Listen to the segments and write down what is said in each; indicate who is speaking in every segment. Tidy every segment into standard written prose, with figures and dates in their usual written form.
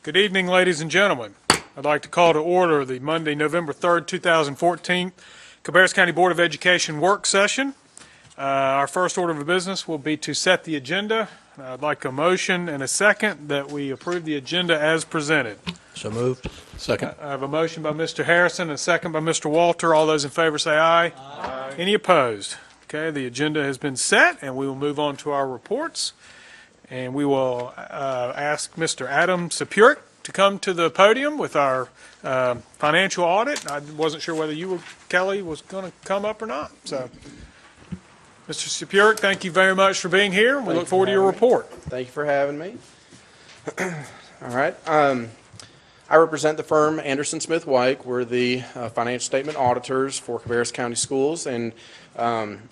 Speaker 1: Good evening, ladies and gentlemen. I'd like to call to order the Monday, November 3rd, 2014 Cabarrus County Board of Education work session. Our first order of business will be to set the agenda. I'd like a motion and a second that we approve the agenda as presented.
Speaker 2: So moved. Second.
Speaker 1: I have a motion by Mr. Harrison and a second by Mr. Walter. All those in favor say aye. Aye. Any opposed? Okay, the agenda has been set, and we will move on to our reports. And we will ask Mr. Adam Sapuric to come to the podium with our financial audit. I wasn't sure whether you, Kelly, was going to come up or not. So, Mr. Sapuric, thank you very much for being here. We look forward to your report.
Speaker 3: Thank you for having me. All right. I represent the firm Anderson Smith White. We're the financial statement auditors for Cabarrus County Schools, and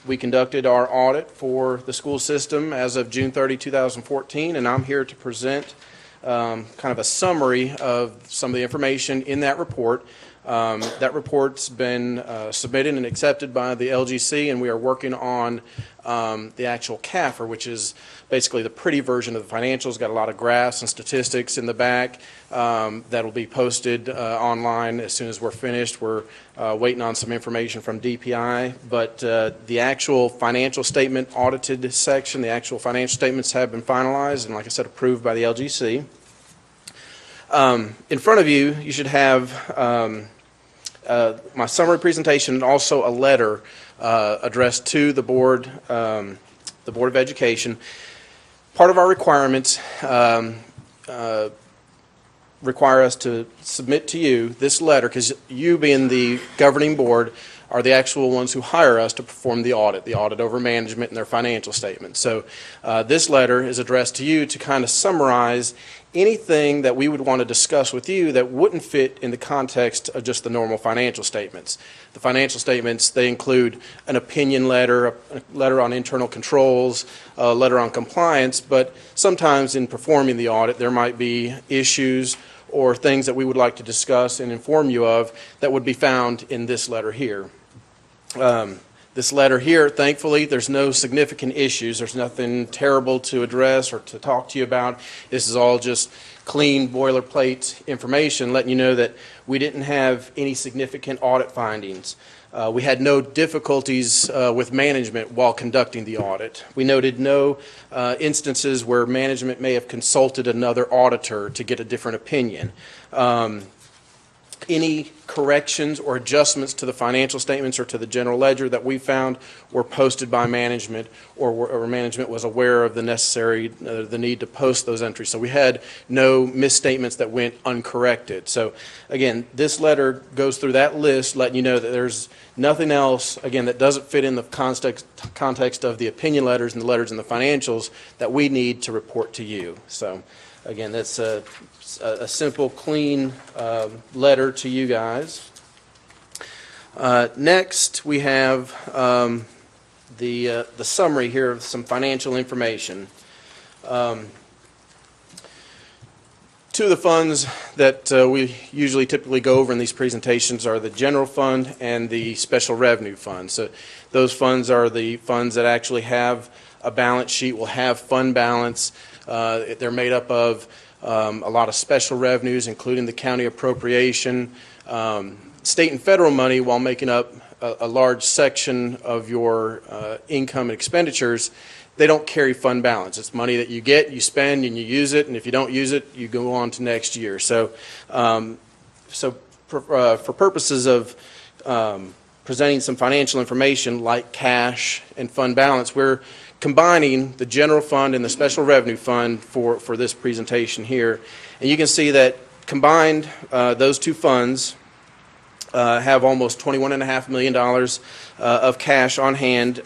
Speaker 3: we conducted our audit for the school system as of June 30, 2014, and I'm here to present kind of a summary of some of the information in that report. That report's been submitted and accepted by the LGC, and we are working on the actual CAFR, which is basically the pretty version of the financials. Got a lot of graphs and statistics in the back that will be posted online as soon as we're finished. We're waiting on some information from DPI, but the actual financial statement audited section, the actual financial statements have been finalized and, like I said, approved by the LGC. In front of you, you should have my summary presentation and also a letter addressed to the Board of Education. Part of our requirements require us to submit to you this letter, because you, being the governing board, are the actual ones who hire us to perform the audit over management and their financial statements. So this letter is addressed to you to kind of summarize anything that we would want to discuss with you that wouldn't fit in the context of just the normal financial statements. The financial statements, they include an opinion letter, a letter on internal controls, a letter on compliance, but sometimes in performing the audit there might be issues or things that we would like to discuss and inform you of that would be found in this letter here. This letter here, thankfully, there's no significant issues. There's nothing terrible to address or to talk to you about. This is all just clean boilerplate information letting you know that we didn't have any significant audit findings. We had no difficulties with management while conducting the audit. We noted no instances where management may have consulted another auditor to get a different opinion. Any corrections or adjustments to the financial statements or to the general ledger that we found were posted by management, or management was aware of the necessary, the need to post those entries. So we had no misstatements that went uncorrected. So again, this letter goes through that list, letting you know that there's nothing else, again, that doesn't fit in the context of the opinion letters and the letters in the financials that we need to report to you. So again, that's a simple, clean letter to you guys. Next, we have the summary here of some financial information. Two of the funds that we usually typically go over in these presentations are the general fund and the special revenue fund. So those funds are the funds that actually have a balance sheet, will have fund balance. They're made up of a lot of special revenues, including the county appropriation, state and federal money, while making up a large section of your income and expenditures. They don't carry fund balance. It's money that you get, you spend, and you use it, and if you don't use it, you go on to next year. So, for purposes of presenting some financial information like cash and fund balance, we're combining the general fund and the special revenue fund for this presentation here. And you can see that combined, those two funds have almost $21.5 million of cash on hand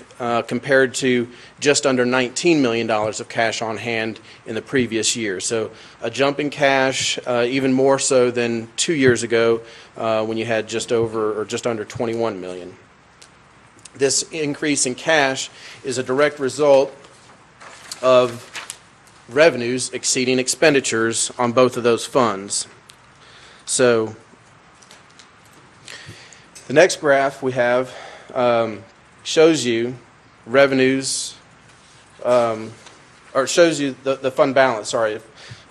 Speaker 3: compared to just under $19 million of cash on hand in the previous year. So a jump in cash, even more so than 2 years ago when you had just over or just under $21 million. This increase in cash is a direct result of revenues exceeding expenditures on both of those funds. So the next graph we have shows you revenues, or shows you the fund balance, sorry.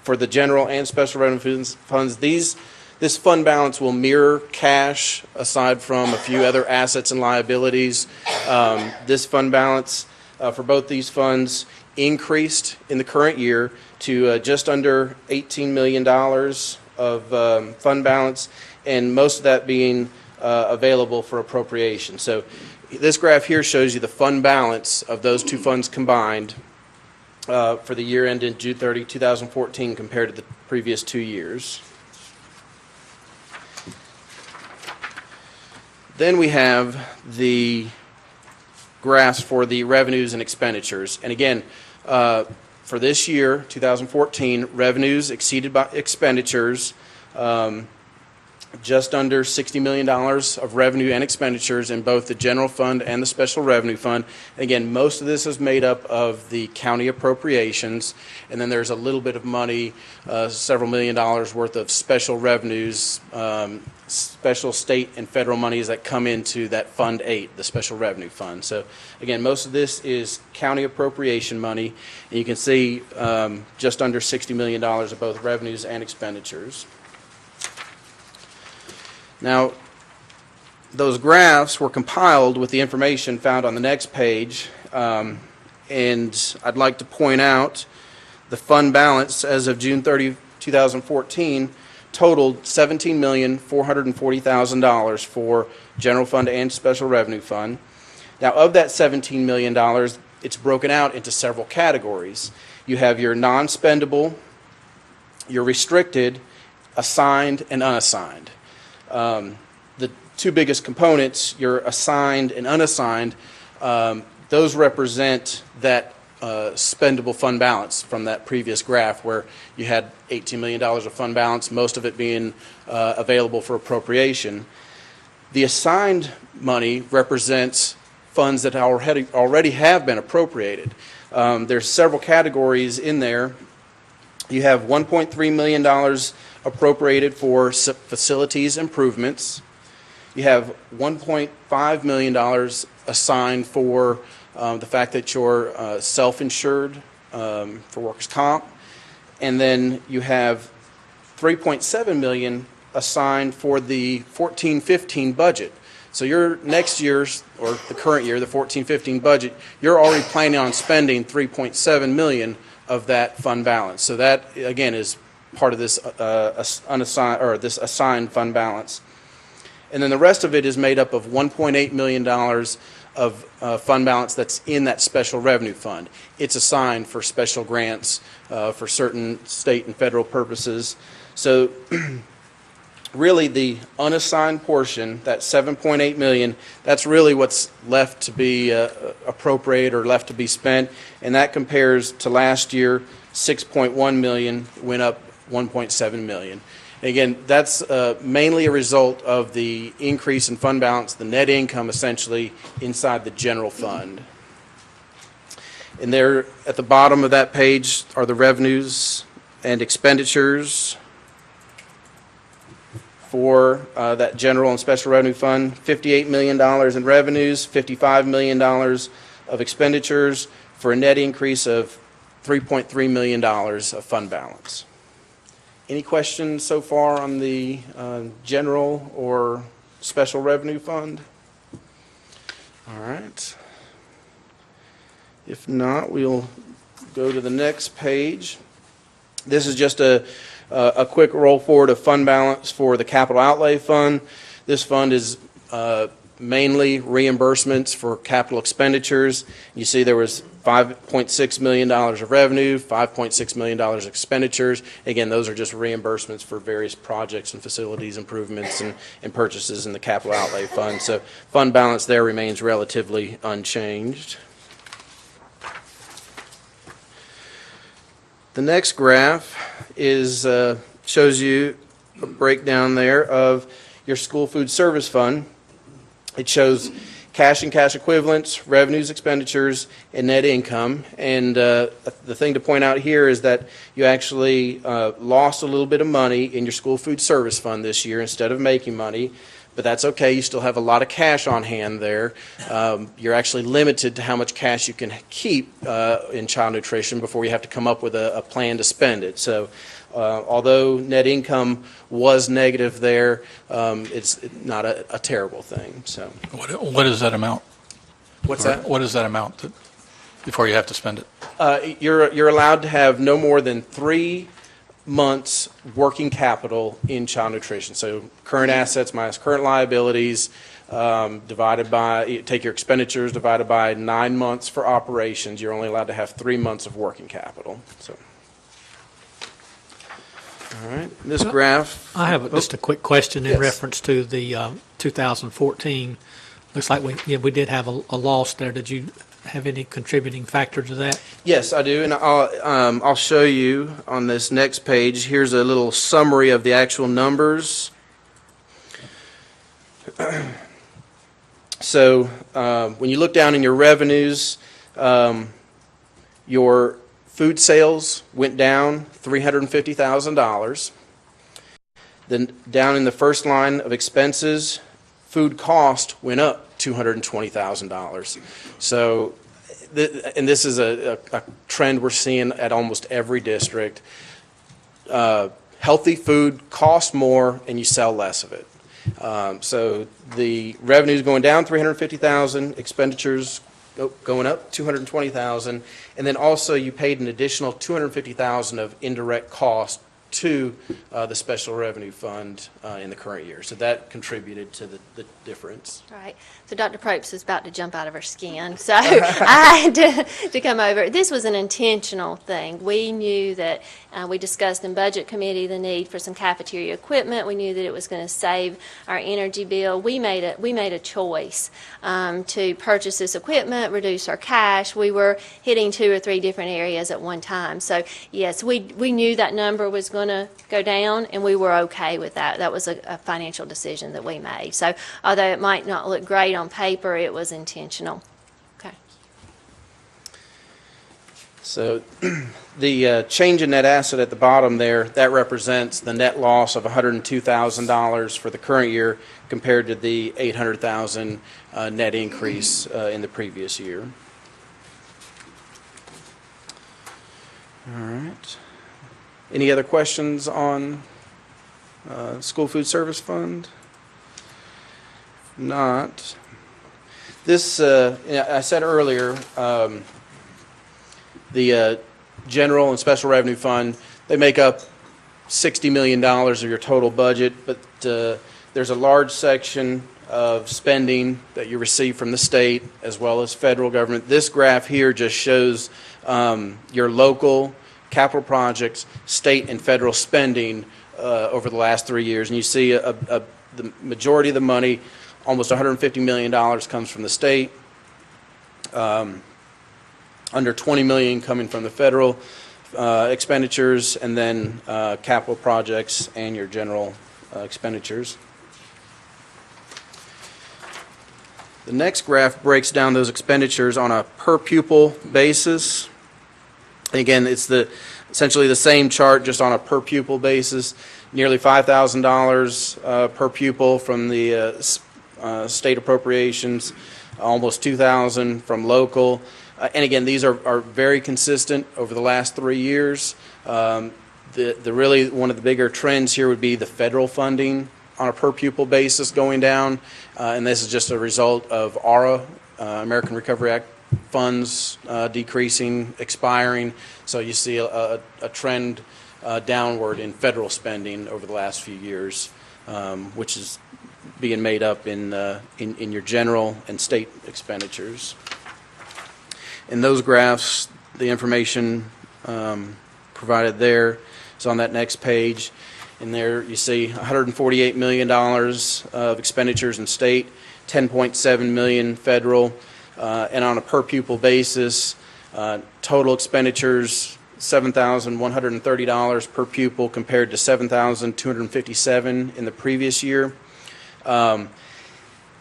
Speaker 3: for the general and special revenue funds, this fund balance will mirror cash aside from a few other assets and liabilities. This fund balance for both these funds increased in the current year to just under $18 million of fund balance, and most of that being available for appropriation. So this graph here shows you the fund balance of those two funds combined for the year ended June 30, 2014 compared to the previous 2 years. Then we have the graphs for the revenues and expenditures. And again, for this year, 2014, revenues exceeded by expenditures, just under $60 million of revenue and expenditures in both the general fund and the special revenue fund. And again, most of this is made up of the county appropriations, and then there's a little bit of money, several $1 million worth of special revenues, special state and federal monies that come into that Fund 8, the special revenue fund. So again, most of this is county appropriation money, and you can see just under $60 million of both revenues and expenditures. Now, those graphs were compiled with the information found on the next page, and I'd like to point out the fund balance as of June 30, 2014 totaled $17,440,000 for general fund and special revenue fund. Now, of that $17 million, it's broken out into several categories. You have your non-spendable, your restricted, assigned, and unassigned. The two biggest components, your assigned and unassigned, those represent that spendable fund balance from that previous graph where you had $18 million of fund balance, most of it being available for appropriation. The assigned money represents funds that already have been appropriated. There's several categories in there. You have $1.3 million appropriated for facilities improvements. You have $1.5 million assigned for the fact that you're self-insured for workers' comp. And then you have $3.7 million assigned for the 14-15 budget. So your next year's, or the current year, the 14-15 budget, you're already planning on spending $3.7 million of that fund balance. So that, again, is part of this unassigned, or this assigned fund balance. And then the rest of it is made up of $1.8 million of fund balance that's in that special revenue fund. It's assigned for special grants for certain state and federal purposes. So really the unassigned portion, that $7.8 million, that's really what's left to be appropriated or left to be spent, and that compares to last year, $6.1 million, went up $1.7 million. And again, that's mainly a result of the increase in fund balance, the net income essentially inside the general fund. And there at the bottom of that page are the revenues and expenditures for that general and special revenue fund. $58 million in revenues, $55 million of expenditures, for a net increase of $3.3 million of fund balance. Any questions so far on the general or special revenue fund? All right. If not, we'll go to the next page. This is just a quick roll forward of fund balance for the capital outlay fund. This fund is mainly reimbursements for capital expenditures. You see there was $5.6 million of revenue, $5.6 million of expenditures. Again, those are just reimbursements for various projects and facilities improvements and purchases in the capital outlay fund. So fund balance there remains relatively unchanged. The next graph is shows you a breakdown there of your school food service fund. It shows cash and cash equivalents, revenues, expenditures, and net income. And the thing to point out here is that you actually lost a little bit of money in your school food service fund this year instead of making money. but that's okay. You still have a lot of cash on hand there. You're actually limited to how much cash you can keep in child nutrition before you have to come up with a plan to spend it. So although net income was negative there, it's not a terrible thing. So
Speaker 2: What is that amount?
Speaker 3: what's that?
Speaker 2: What is that amount before you have to spend it?
Speaker 3: You're allowed to have no more than 3 months working capital in child nutrition. So current assets minus current liabilities, divided by, take your expenditures, divided by 9 months for operations. You're only allowed to have 3 months of working capital. So, all right, this graph.
Speaker 4: I have just a quick question in
Speaker 3: Yes.
Speaker 4: reference to the 2014. Looks like we did have a loss there. Did you have any contributing factor to that?
Speaker 3: Yes, I do, and I'll show you on this next page. Here's a little summary of the actual numbers. So when you look down in your revenues, your food sales went down $350,000. Then down in the first line of expenses, food cost went up $220,000. So, and this is a trend we're seeing at almost every district. Healthy food costs more and you sell less of it. So the revenue's going down $350,000, expenditures going up $220,000, and then also you paid an additional $250,000 of indirect cost to the special revenue fund in the current year. So that contributed to the difference.
Speaker 5: Right. So Dr. Probst is about to jump out of her skin. So I had to come over. This was an intentional thing. We knew that we discussed in Budget Committee the need for some cafeteria equipment. We knew that it was going to save our energy bill. We made a choice to purchase this equipment, reduce our cash. We were hitting 2 or 3 different areas at one time. So yes, we knew that number was going to go down, and we were okay with that. That was a financial decision that we made. So although it might not look great on paper, it was intentional. Okay.
Speaker 3: So the change in net asset at the bottom there, that represents the net loss of $102,000 for the current year compared to the $800,000 net increase in the previous year. All right. Any other questions on School Food Service Fund? Not. This, I said earlier, the General and Special Revenue Fund, they make up $60 million of your total budget, but there's a large section of spending that you receive from the state as well as federal government. This graph here just shows your local capital projects, state and federal spending over the last 3 years. And you see the majority of the money, almost $150 million, comes from the state, under $20 million coming from the federal expenditures, and then capital projects and your general expenditures. The next graph breaks down those expenditures on a per pupil basis. Again, it's essentially the same chart, just on a per pupil basis. Nearly $5,000 per pupil from the state appropriations, almost $2,000 from local. And again, these are very consistent over the last 3 years. Really one of the bigger trends here would be the federal funding on a per pupil basis going down, and this is just a result of ARA, American Recovery Act funds decreasing, expiring. So you see a trend downward in federal spending over the last few years, which is being made up in your general and state expenditures. In those graphs, the information provided there is on that next page. And there you see $148 million of expenditures in state, $10.7 million federal, and on a per pupil basis, total expenditures $7,130 per pupil compared to $7,257 in the previous year.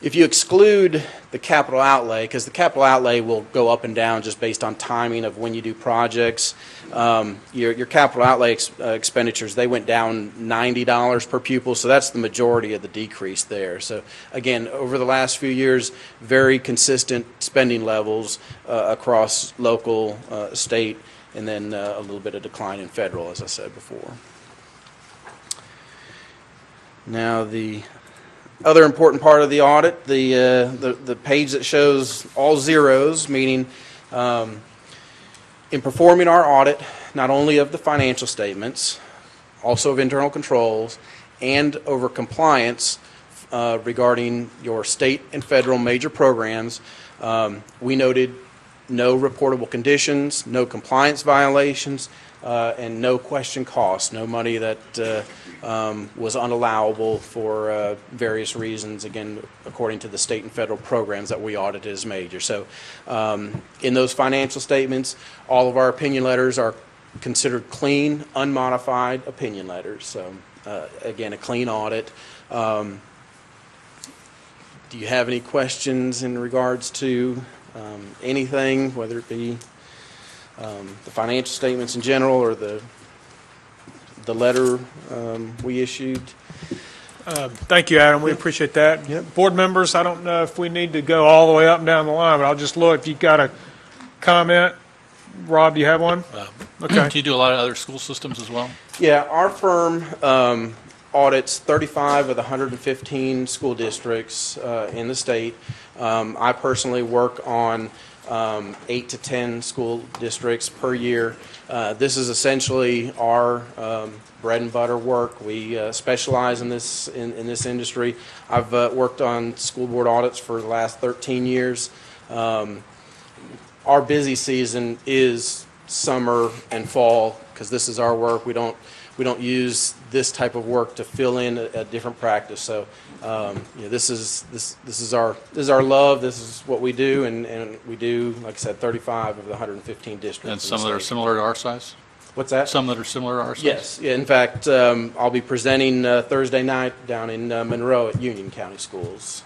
Speaker 3: If you exclude the capital outlay, because the capital outlay will go up and down just based on timing of when you do projects, your capital outlay expenditures, they went down $90 per pupil, so that's the majority of the decrease there. So again, over the last few years, very consistent spending levels across local, state, and then a little bit of decline in federal, as I said before. Now, the other important part of the audit, the page that shows all zeros, meaning in performing our audit, not only of the financial statements, also of internal controls, and over compliance regarding your state and federal major programs, we noted no reportable conditions, no compliance violations, and no question costs, no money that was unallowable for various reasons, again, according to the state and federal programs that we audited as major. So in those financial statements, all of our opinion letters are considered clean, unmodified opinion letters. So again, a clean audit. Do you have any questions in regards to anything, whether it be the financial statements in general or the letter we issued?
Speaker 1: Thank you, Adam. We appreciate that. Board members, I don't know if we need to go all the way up and down the line, but I'll just look. If you've got a comment, Rob, do you have one? Okay.
Speaker 2: Do you do a lot of other school systems as well?
Speaker 3: Yeah, our firm audits 35 of the 115 school districts in the state. I personally work on 8 to 10 school districts per year. This is essentially our bread and butter work. We specialize in this industry. I've worked on school board audits for the last 13 years. Our busy season is summer and fall because this is our work. We don't use this type of work to fill in a different practice. So this is our love. This is what we do, and we do, like I said, 35 of the 115 districts.
Speaker 2: And some that are similar to our size?
Speaker 3: What's that?
Speaker 2: Some that are similar to our size?
Speaker 3: Yes. Yeah, in fact, I'll be presenting Thursday night down in Monroe at Union County Schools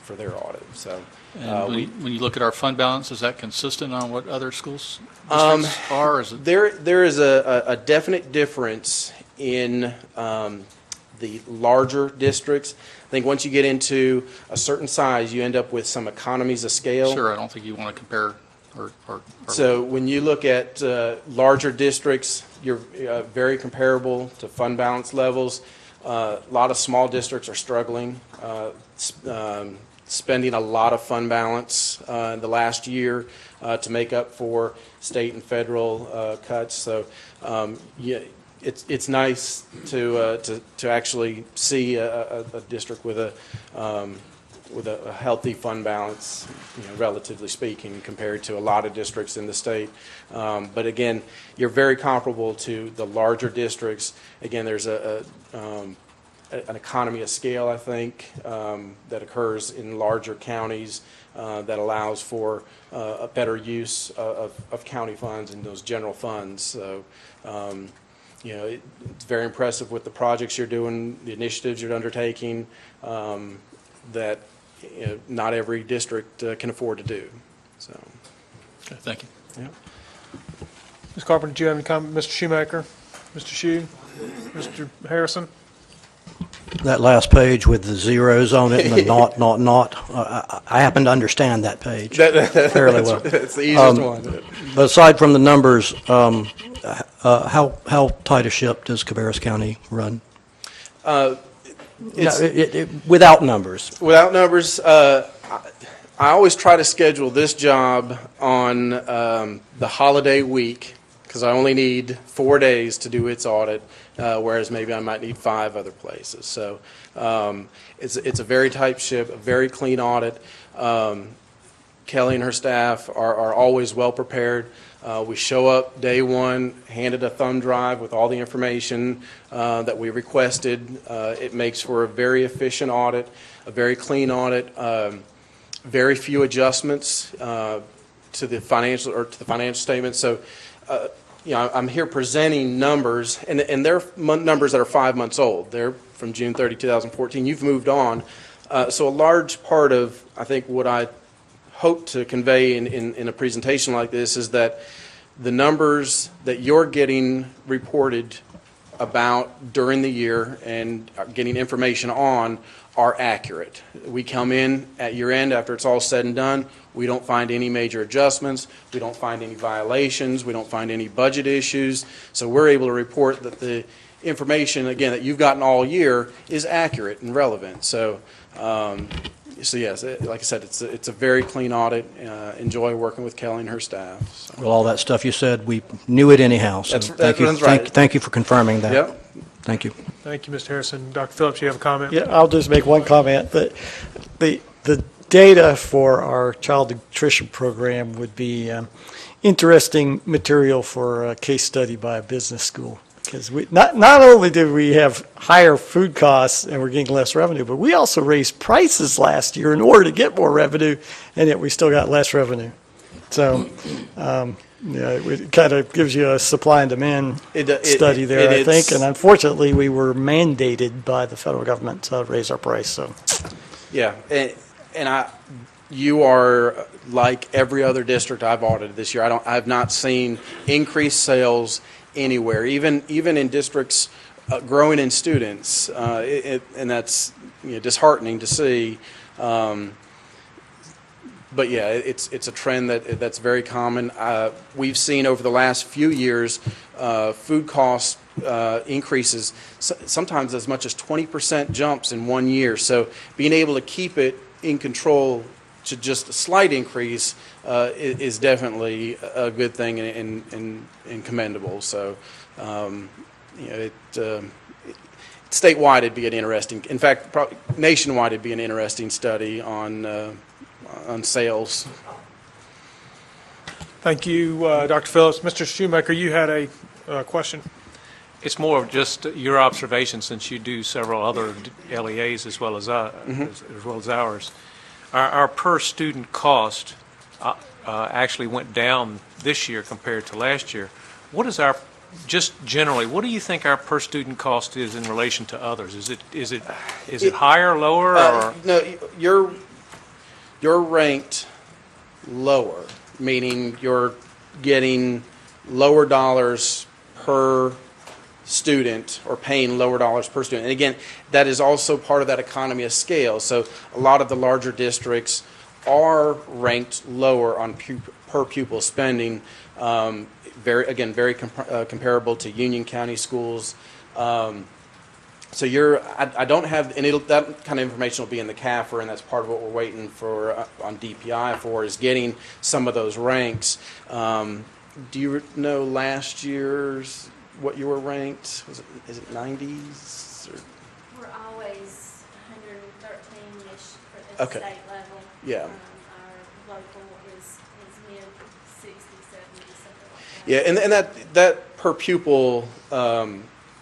Speaker 3: for their audit. So
Speaker 2: when you look at our fund balance, is that consistent on what other schools districts are? Or is it?
Speaker 3: There is a definite difference in the larger districts. I think once you get into a certain size, you end up with some economies of scale.
Speaker 2: Sure, I don't think you want to compare.
Speaker 3: So when you look at larger districts, you're very comparable to fund balance levels. A lot of small districts are struggling, spending a lot of fund balance in the last year to make up for state and federal cuts. So it's nice to actually see a district with a healthy fund balance, relatively speaking, compared to a lot of districts in the state. But again, you're very comparable to the larger districts. Again, there's an economy of scale, I think, that occurs in larger counties that allows for a better use of county funds and those general funds. So, it's very impressive with the projects you're doing, the initiatives you're undertaking, that not every district can afford to do. So,
Speaker 2: Okay, thank you.
Speaker 3: yeah.
Speaker 1: Ms. Carpenter, do you have any comment? Mr. Shoemaker? Mr. Shue? Mr. Harrison?
Speaker 6: That last page with the zeros on it and the not, I happen to understand that page fairly well.
Speaker 3: That's the easiest one.
Speaker 6: But aside from the numbers, how tight a ship does Cabarrus County run? Without numbers.
Speaker 3: Without numbers, I always try to schedule this job on the holiday week because I only need 4 days to do its audit, whereas maybe I might need 5 other places. So it's a very tight ship, a very clean audit. Kelly and her staff are always well prepared. We show up day one, handed a thumb drive with all the information that we requested. It makes for a very efficient audit, a very clean audit, very few adjustments to the financial statements. So, I'm here presenting numbers, and they're numbers that are 5 months old. They're from June 30, 2014. You've moved on. So a large part of, I think, what I hope to convey in a presentation like this is that the numbers that you're getting reported about during the year and getting information on are accurate. We come in at year end after it's all said and done. We don't find any major adjustments. We don't find any violations. We don't find any budget issues. So we're able to report that the information, again, that you've gotten all year is accurate and relevant. So, yes, like I said, it's a very clean audit. Enjoy working with Kelly and her staff. So.
Speaker 6: Well, all that stuff you said, we knew it anyhow. So
Speaker 3: That's right.
Speaker 6: Thank you for confirming that.
Speaker 3: Yep.
Speaker 6: Thank you.
Speaker 1: Thank you, Mr. Harrison. Dr. Phillips, you have a comment?
Speaker 7: Yeah, I'll just make one comment that the data for our child nutrition program would be interesting material for a case study by a business school. Because we not only did we have higher food costs and we're getting less revenue, but we also raised prices last year in order to get more revenue, and yet we still got less revenue. So, it kind of gives you a supply and demand study there, I think. And unfortunately, we were mandated by the federal government to raise our price. So,
Speaker 3: yeah, you are like every other district I've audited this year. I've not seen increased sales anywhere, even in districts growing in students, and that's disheartening to see. But yeah, it's a trend that's very common. We've seen over the last few years food cost increases, sometimes as much as 20% jumps in 1 year. So being able to keep it in control to just a slight increase is definitely a good thing and commendable. So, statewide it'd be an interesting, in fact, probably nationwide it'd be an interesting study on sales.
Speaker 1: Thank you, Dr. Phillips. Mr. Shoemaker, you had a question.
Speaker 8: It's more of just your observation, since you do several other LEAs as well as ours. Our per student cost actually went down this year compared to last year. What is our, just generally, what do you think our per student cost is in relation to others? Is it higher, lower, or?
Speaker 3: No, you're ranked lower, meaning you're getting lower dollars per student or paying lower dollars per student. And again, that is also part of that economy of scale. So a lot of the larger districts are ranked lower on per pupil spending, very comparable to Union County schools. So I don't have, and that kind of information will be in the CAFR, and that's part of what we're waiting for on DPI for, is getting some of those ranks. Do you know last year's, what you were ranked? Is it 90s? Or?
Speaker 5: We're always 113-ish for the
Speaker 3: Okay.
Speaker 5: state level.
Speaker 3: Yeah.
Speaker 5: Our local is mid 60s, 70s, something like that.
Speaker 3: Yeah, and that per pupil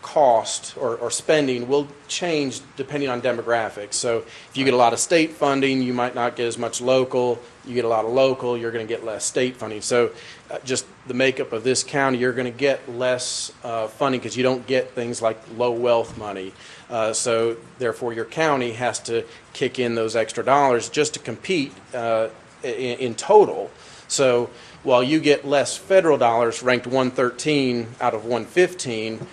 Speaker 3: cost or spending will change depending on demographics. So if you get a lot of state funding, you might not get as much local. You get a lot of local, you're going to get less state funding. So just the makeup of this county, you're going to get less funding because you don't get things like low wealth money. So therefore your county has to kick in those extra dollars just to compete in total. So while you get less federal dollars, ranked 113 out of 115,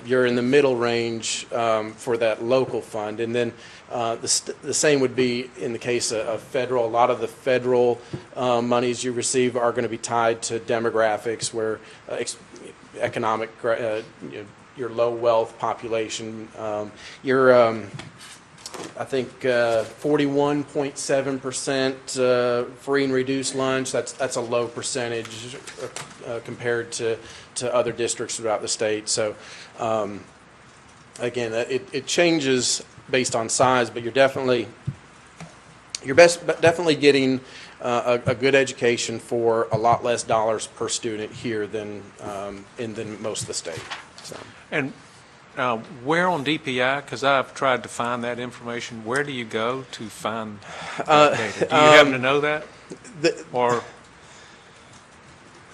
Speaker 3: you're in the middle range for that local fund. And then the same would be in the case of federal. A lot of the federal monies you receive are going to be tied to demographics, where economic, your low wealth population, I think 41.7% free and reduced lunch. That's a low percentage compared to other districts throughout the state. So again, it changes based on size, but you're definitely getting a good education for a lot less dollars per student here than most of the state. So.
Speaker 8: And where on DPI, because I've tried to find that information, where do you go to find that data? Do you happen to know that? Or,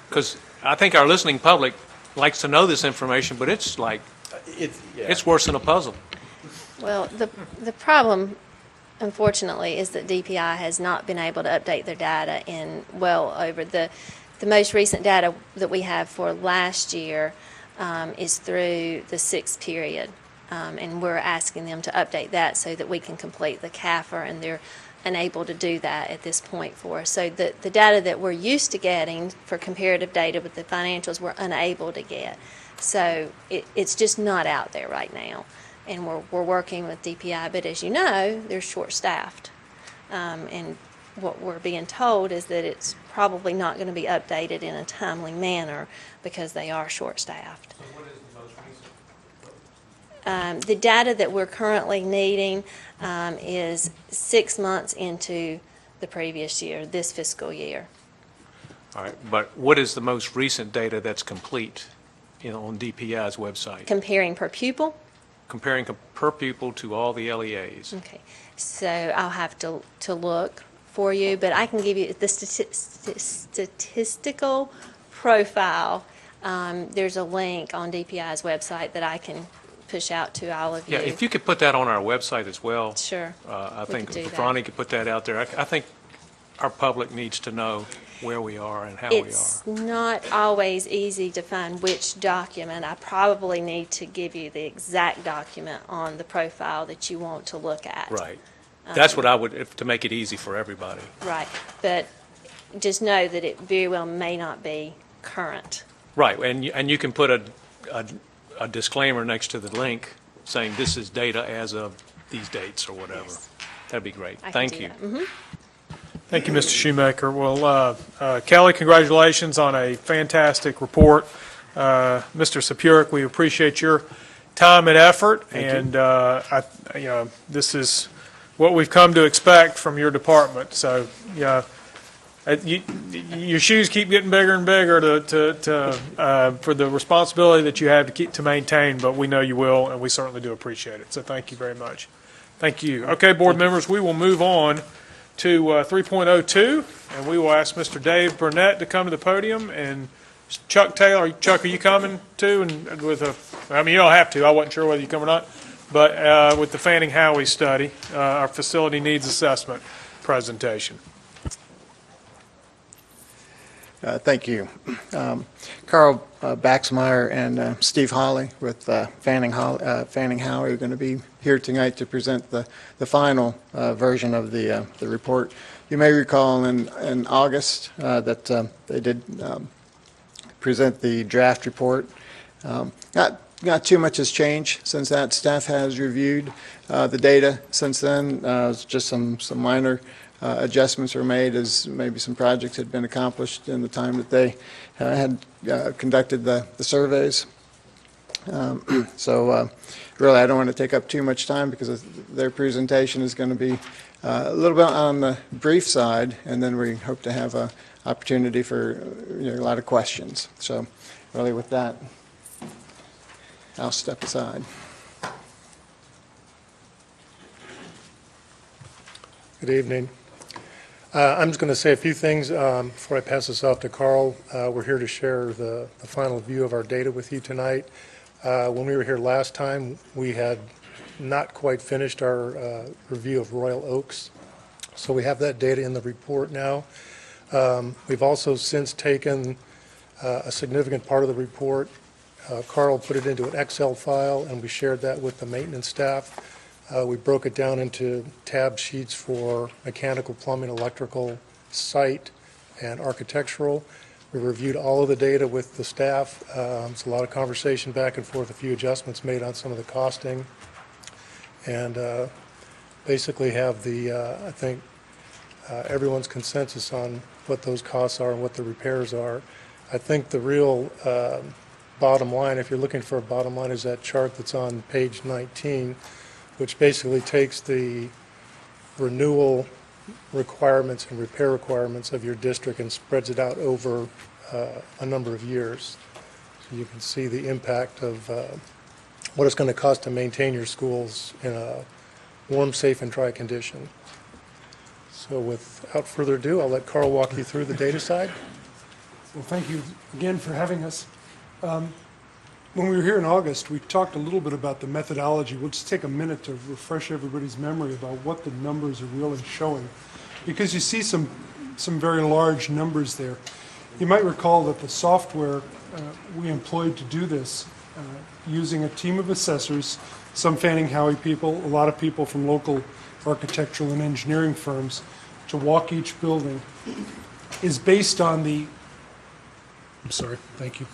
Speaker 8: because I think our listening public likes to know this information, but it's like, it's worse than a puzzle.
Speaker 5: Well, the problem unfortunately, is that DPI has not been able to update their data in well over the most recent data that we have for last year is through the 6th period. And we're asking them to update that so that we can complete the CAFR, and they're unable to do that at this point for us. So the data that we're used to getting for comparative data with the financials, we're unable to get. So it's just not out there right now. And we're working with DPI, but as you know, they're short-staffed. And what we're being told is that it's probably not going to be updated in a timely manner because they are short-staffed.
Speaker 8: So what is the most recent?
Speaker 5: The data that we're currently needing is 6 months into the previous year, this fiscal year.
Speaker 8: All right, but what is the most recent data that's complete, on DPI's website?
Speaker 5: Comparing per pupil?
Speaker 8: Comparing per pupil to all the LEAs.
Speaker 5: Okay, so I'll have to look for you, but I can give you the statistical profile. There's a link on DPI's website that I can push out to all of you.
Speaker 8: Yeah, if you could put that on our website as well.
Speaker 5: Sure.
Speaker 8: I
Speaker 5: we
Speaker 8: think
Speaker 5: could do
Speaker 8: if
Speaker 5: that.
Speaker 8: Ronnie could put that out there. I think our public needs to know where we are and how we are.
Speaker 5: It's not always easy to find which document. I probably need to give you the exact document on the profile that you want to look at.
Speaker 8: Right. That's what I would, to make it easy for everybody.
Speaker 5: Right, but just know that it very well may not be current.
Speaker 8: Right, and you can put a disclaimer next to the link saying this is data as of these dates or whatever.
Speaker 5: Yes.
Speaker 8: That'd be great.
Speaker 5: I can
Speaker 8: Thank
Speaker 5: do
Speaker 8: you.
Speaker 5: that. Mhm.
Speaker 1: Thank you, Mr. Shoemaker. Well, Kelly, congratulations on a fantastic report. Mr. Sapuric, we appreciate your time and effort, and this is what we've come to expect from your department. So, your shoes keep getting bigger and bigger for the responsibility that you have to maintain, but we know you will, and we certainly do appreciate it. So, thank you very much. Thank you. Okay, board members, we will move on to 3.02, and we will ask Mr. Dave Burnett to come to the podium, and Chuck Taylor. Chuck, are you coming too? And you don't have to. I wasn't sure whether you come or not, but with the Fanning Howey study, our facility needs assessment presentation.
Speaker 9: Thank you. Carl Baxmeyer and Steve Hawley with Fanning Howey are going to be here tonight to present the final version of the report. You may recall in August that they did present the draft report. Not too much has changed since that. Staff has reviewed the data since then. Just some minor adjustments were made as maybe some projects had been accomplished in the time that they had conducted the surveys. So really I don't want to take up too much time because their presentation is going to be a little bit on the brief side, and then we hope to have an opportunity for a lot of questions. So really with that, I'll step aside.
Speaker 10: Good evening. I'm just going to say a few things before I pass this off to Carl. We're here to share the final view of our data with you tonight. When we were here last time, we had not quite finished our review of Royal Oaks, so we have that data in the report now. We've also since taken a significant part of the report. Carl put it into an Excel file, and we shared that with the maintenance staff. We broke it down into tab sheets for mechanical, plumbing, electrical, site, and architectural. We reviewed all of the data with the staff. It's a lot of conversation back and forth, a few adjustments made on some of the costing, and basically have I think everyone's consensus on what those costs are and what the repairs are. I think the real bottom line, if you're looking for a bottom line, is that chart that's on page 19, which basically takes the renewal requirements and repair requirements of your district and spreads it out over a number of years. So you can see the impact of what it's going to cost to maintain your schools in a warm, safe, and dry condition. So without further ado, I'll let Carl walk you through the data side.
Speaker 11: Well, thank you again for having us.
Speaker 10: when we were here in August, we talked a little bit about the methodology. We'll just take a minute to refresh everybody's memory about what the numbers are really showing, because you see some very large numbers there. You might recall that the software we employed to do this, using a team of assessors, some Fanning Howey people, a lot of people from local architectural and engineering firms, to walk each building, is based on the, I'm sorry, thank you,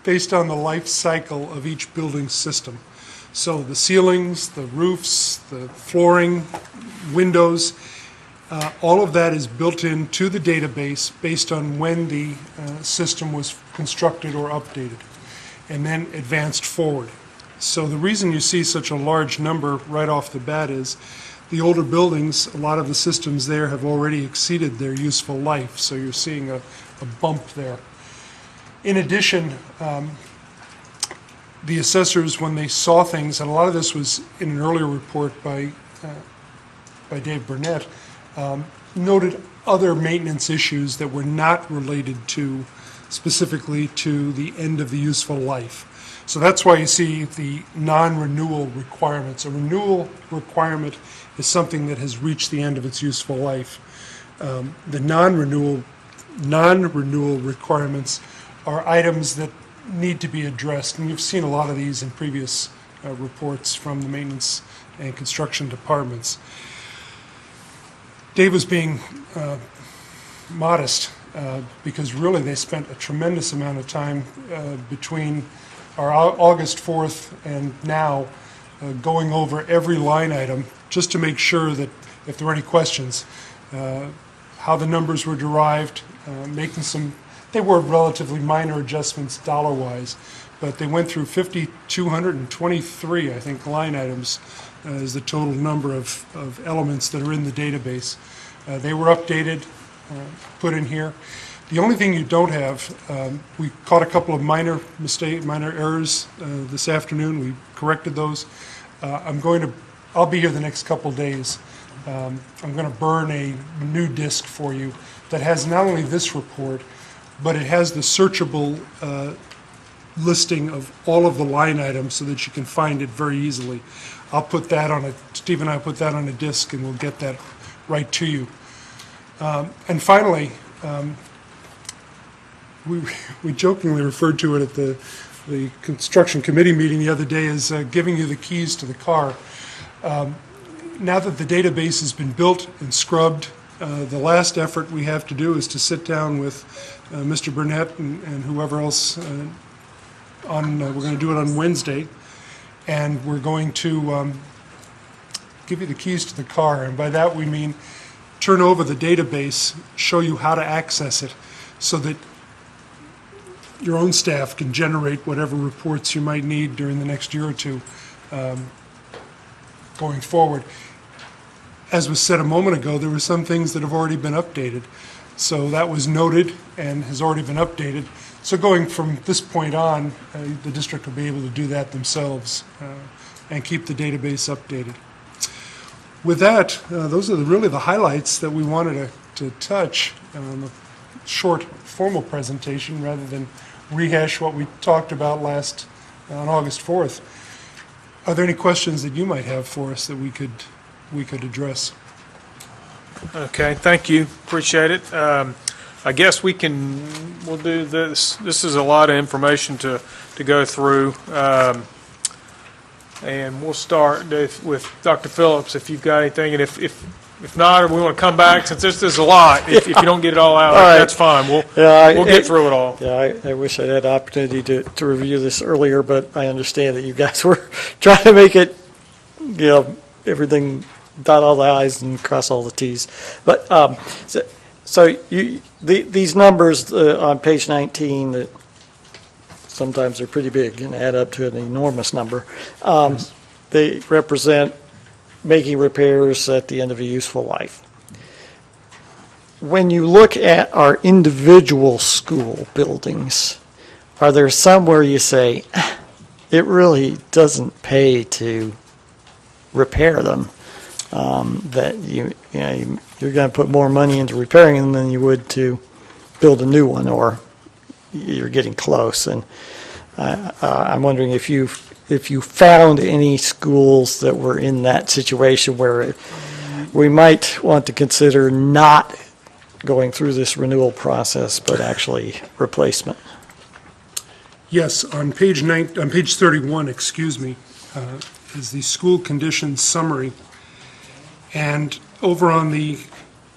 Speaker 10: based on the life cycle of each building system. So the ceilings, the roofs, the flooring, windows, all of that is built into the database based on when the system was constructed or updated, and then advanced forward. So the reason you see such a large number right off the bat is the older buildings, a lot of the systems there have already exceeded their useful life, so you're seeing a bump there. In addition, the assessors, when they saw things, and a lot of this was in an earlier report by Dave Burnett, noted other maintenance issues that were not related to, specifically to the end of the useful life. So that's why you see the non-renewal requirements. A renewal requirement is something that has reached the end of its useful life. The non-renewal requirements are items that need to be addressed, and you've seen a lot of these in previous reports from the maintenance and construction departments. Dave was being modest because really they spent a tremendous amount of time between our August 4th and now going over every line item just to make sure that if there were any questions, how the numbers were derived, making some, they were relatively minor adjustments dollar-wise, but they went through 5,223, I think, line items is the total number of elements that are in the database. They were updated, put in here. The only thing you don't have, we caught a couple of minor errors this afternoon. We corrected those. I'll be here the next couple of days. I'm going to burn a new disk for you that has not only this report, but it has the searchable listing of all of the line items so that you can find it very easily. I'll put that on Steve and I will put that on a disk and we'll get that right to you. And finally, we jokingly referred to it at the construction committee meeting the other day as giving you the keys to the car. Now that the database has been built and scrubbed, the last effort we have to do is to sit down with Mr. Burnett and whoever else we're going to do it on Wednesday, and we're going to give you the keys to the car, and by that we mean turn over the database, show you how to access it so that your own staff can generate whatever reports you might need during the next year or two going forward. As was said a moment ago, there were some things that have already been updated. So that was noted and has already been updated. So going from this point on, the district will be able to do that themselves and keep the database updated. With that, those are really the highlights that we wanted to touch on a short formal presentation rather than rehash what we talked about last on August 4th. Are there any questions that you might have for us that we could address?
Speaker 1: Okay, thank you. Appreciate it. I guess we'll do this. This is a lot of information to go through. And we'll start with Dr. Phillips, if you've got anything. And if not, we want to come back, since this is a lot. If you don't get it all out,
Speaker 7: right.
Speaker 1: That's fine. We'll get through it all.
Speaker 7: Yeah, I wish I had the opportunity to review this earlier, but I understand that you guys were trying to make it, everything, dot all the i's and cross all the t's. But these numbers on page 19 that sometimes they're pretty big and add up to an enormous number. They represent making repairs at the end of a useful life. When you look at our individual school buildings, are there some where you say, it really doesn't pay to repair them, that you're going to put more money into repairing them than you would to build a new one, or you're getting close? And I'm wondering if you found any schools that were in that situation where we might want to consider not going through this renewal process, but actually replacement.
Speaker 10: Yes, on page 31, excuse me, is the school conditions summary. And over on the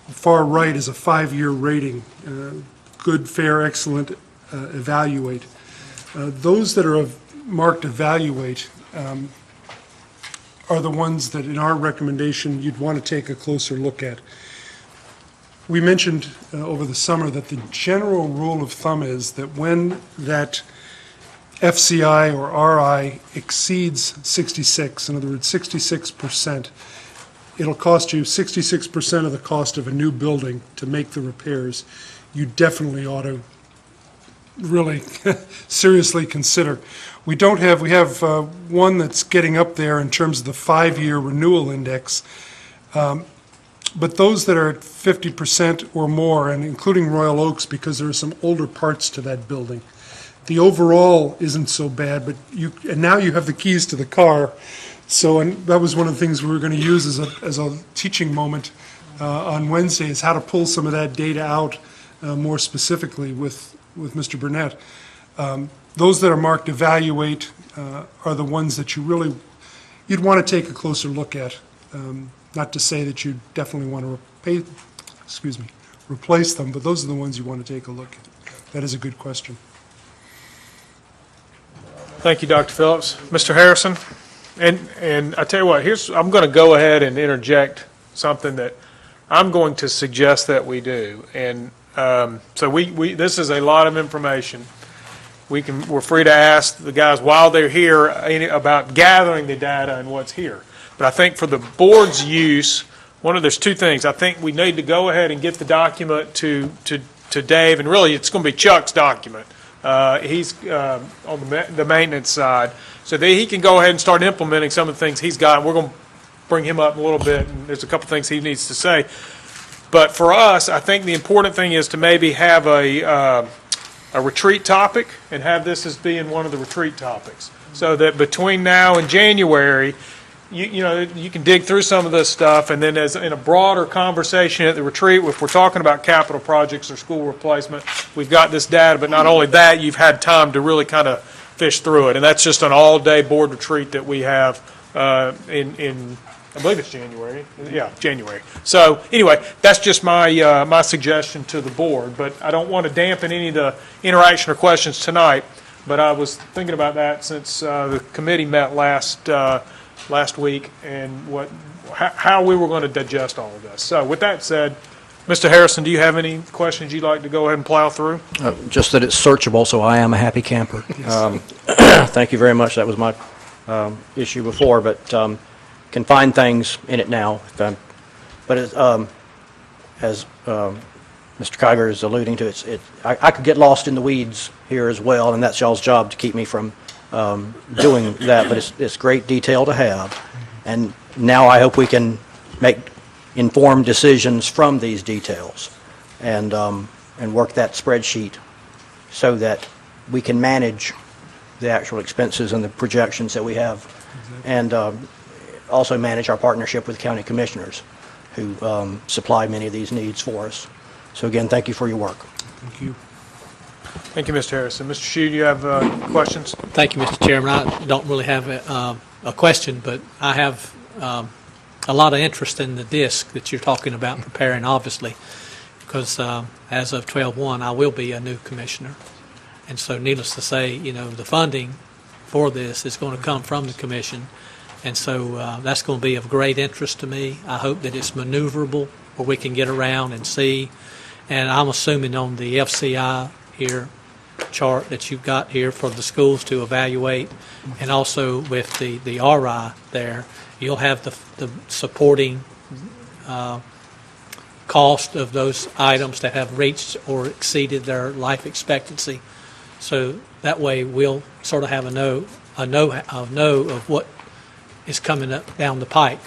Speaker 10: far right is a 5-year rating, good, fair, excellent, evaluate. Those that are marked evaluate are the ones that in our recommendation you'd want to take a closer look at. We mentioned over the summer that the general rule of thumb is that when that FCI or RI exceeds 66, in other words, 66%, it'll cost you 66% of the cost of a new building to make the repairs. You definitely ought to really seriously consider. We have one that's getting up there in terms of the 5-year renewal index, but those that are at 50% or more, and including Royal Oaks, because there are some older parts to that building, the overall isn't so bad, but and now you have the keys to the car. So, and that was one of the things we were going to use as a teaching moment on Wednesday, is how to pull some of that data out more specifically with Mr. Burnett. Those that are marked evaluate are the ones that you'd want to take a closer look at. Not to say that you definitely want to replace them, but those are the ones you want to take a look at. That is a good question.
Speaker 1: Thank you, Dr. Phillips. Mr. Harrison, and I tell you what, I'm going to go ahead and interject something that I'm going to suggest that we do. And so this is a lot of information. We're free to ask the guys while they're here about gathering the data and what's here. But I think for the board's use, there's two things. I think we need to go ahead and get the document to Dave, and really it's going to be Chuck's document. He's on the maintenance side, so that he can go ahead and start implementing some of the things he's got. We're going to bring him up in a little bit, and there's a couple things he needs to say. But for us, I think the important thing is to maybe have a retreat topic and have this as being one of the retreat topics, so that between now and January, you can dig through some of this stuff, and then as in a broader conversation at the retreat, if we're talking about capital projects or school replacement, we've got this data, but not only that, you've had time to really kind of fish through it. And that's just an all-day board retreat that we have in I believe it's January. Yeah, January. So anyway, that's just my my suggestion to the board, but I don't want to dampen any of the interaction or questions tonight, but I was thinking about that since the committee met last week, and how we were going to digest all of this. So with that said, Mr. Harrison, do you have any questions you'd like to go ahead and plow through?
Speaker 6: Just that it's searchable, so I am a happy camper.
Speaker 1: Yes.
Speaker 6: Thank you very much. That was my issue before, but can find things in it now. But as Mr. Kiger is alluding to, I could get lost in the weeds here as well, and that's y'all's job to keep me from doing that, but it's great detail to have, and now I hope we can make informed decisions from these details and work that spreadsheet so that we can manage the actual expenses and the projections that we have, and also manage our partnership with county commissioners who supply many of these needs for us. So again, thank you for your work.
Speaker 10: Thank you.
Speaker 1: Thank you, Mr. Harrison. Mr. Shue, do you have questions?
Speaker 4: Thank you, Mr. Chairman. I don't really have a question, but I have a lot of interest in the disc that you're talking about preparing, obviously, because as of 12/1, I will be a new commissioner. And so needless to say, the funding for this is going to come from the commission. And so that's going to be of great interest to me. I hope that it's maneuverable where we can get around and see. And I'm assuming on the FCI here chart that you've got here for the schools to evaluate, and also with the RI there, you'll have the supporting cost of those items that have reached or exceeded their life expectancy. So that way we'll sort of have a know of what is coming up down the pike.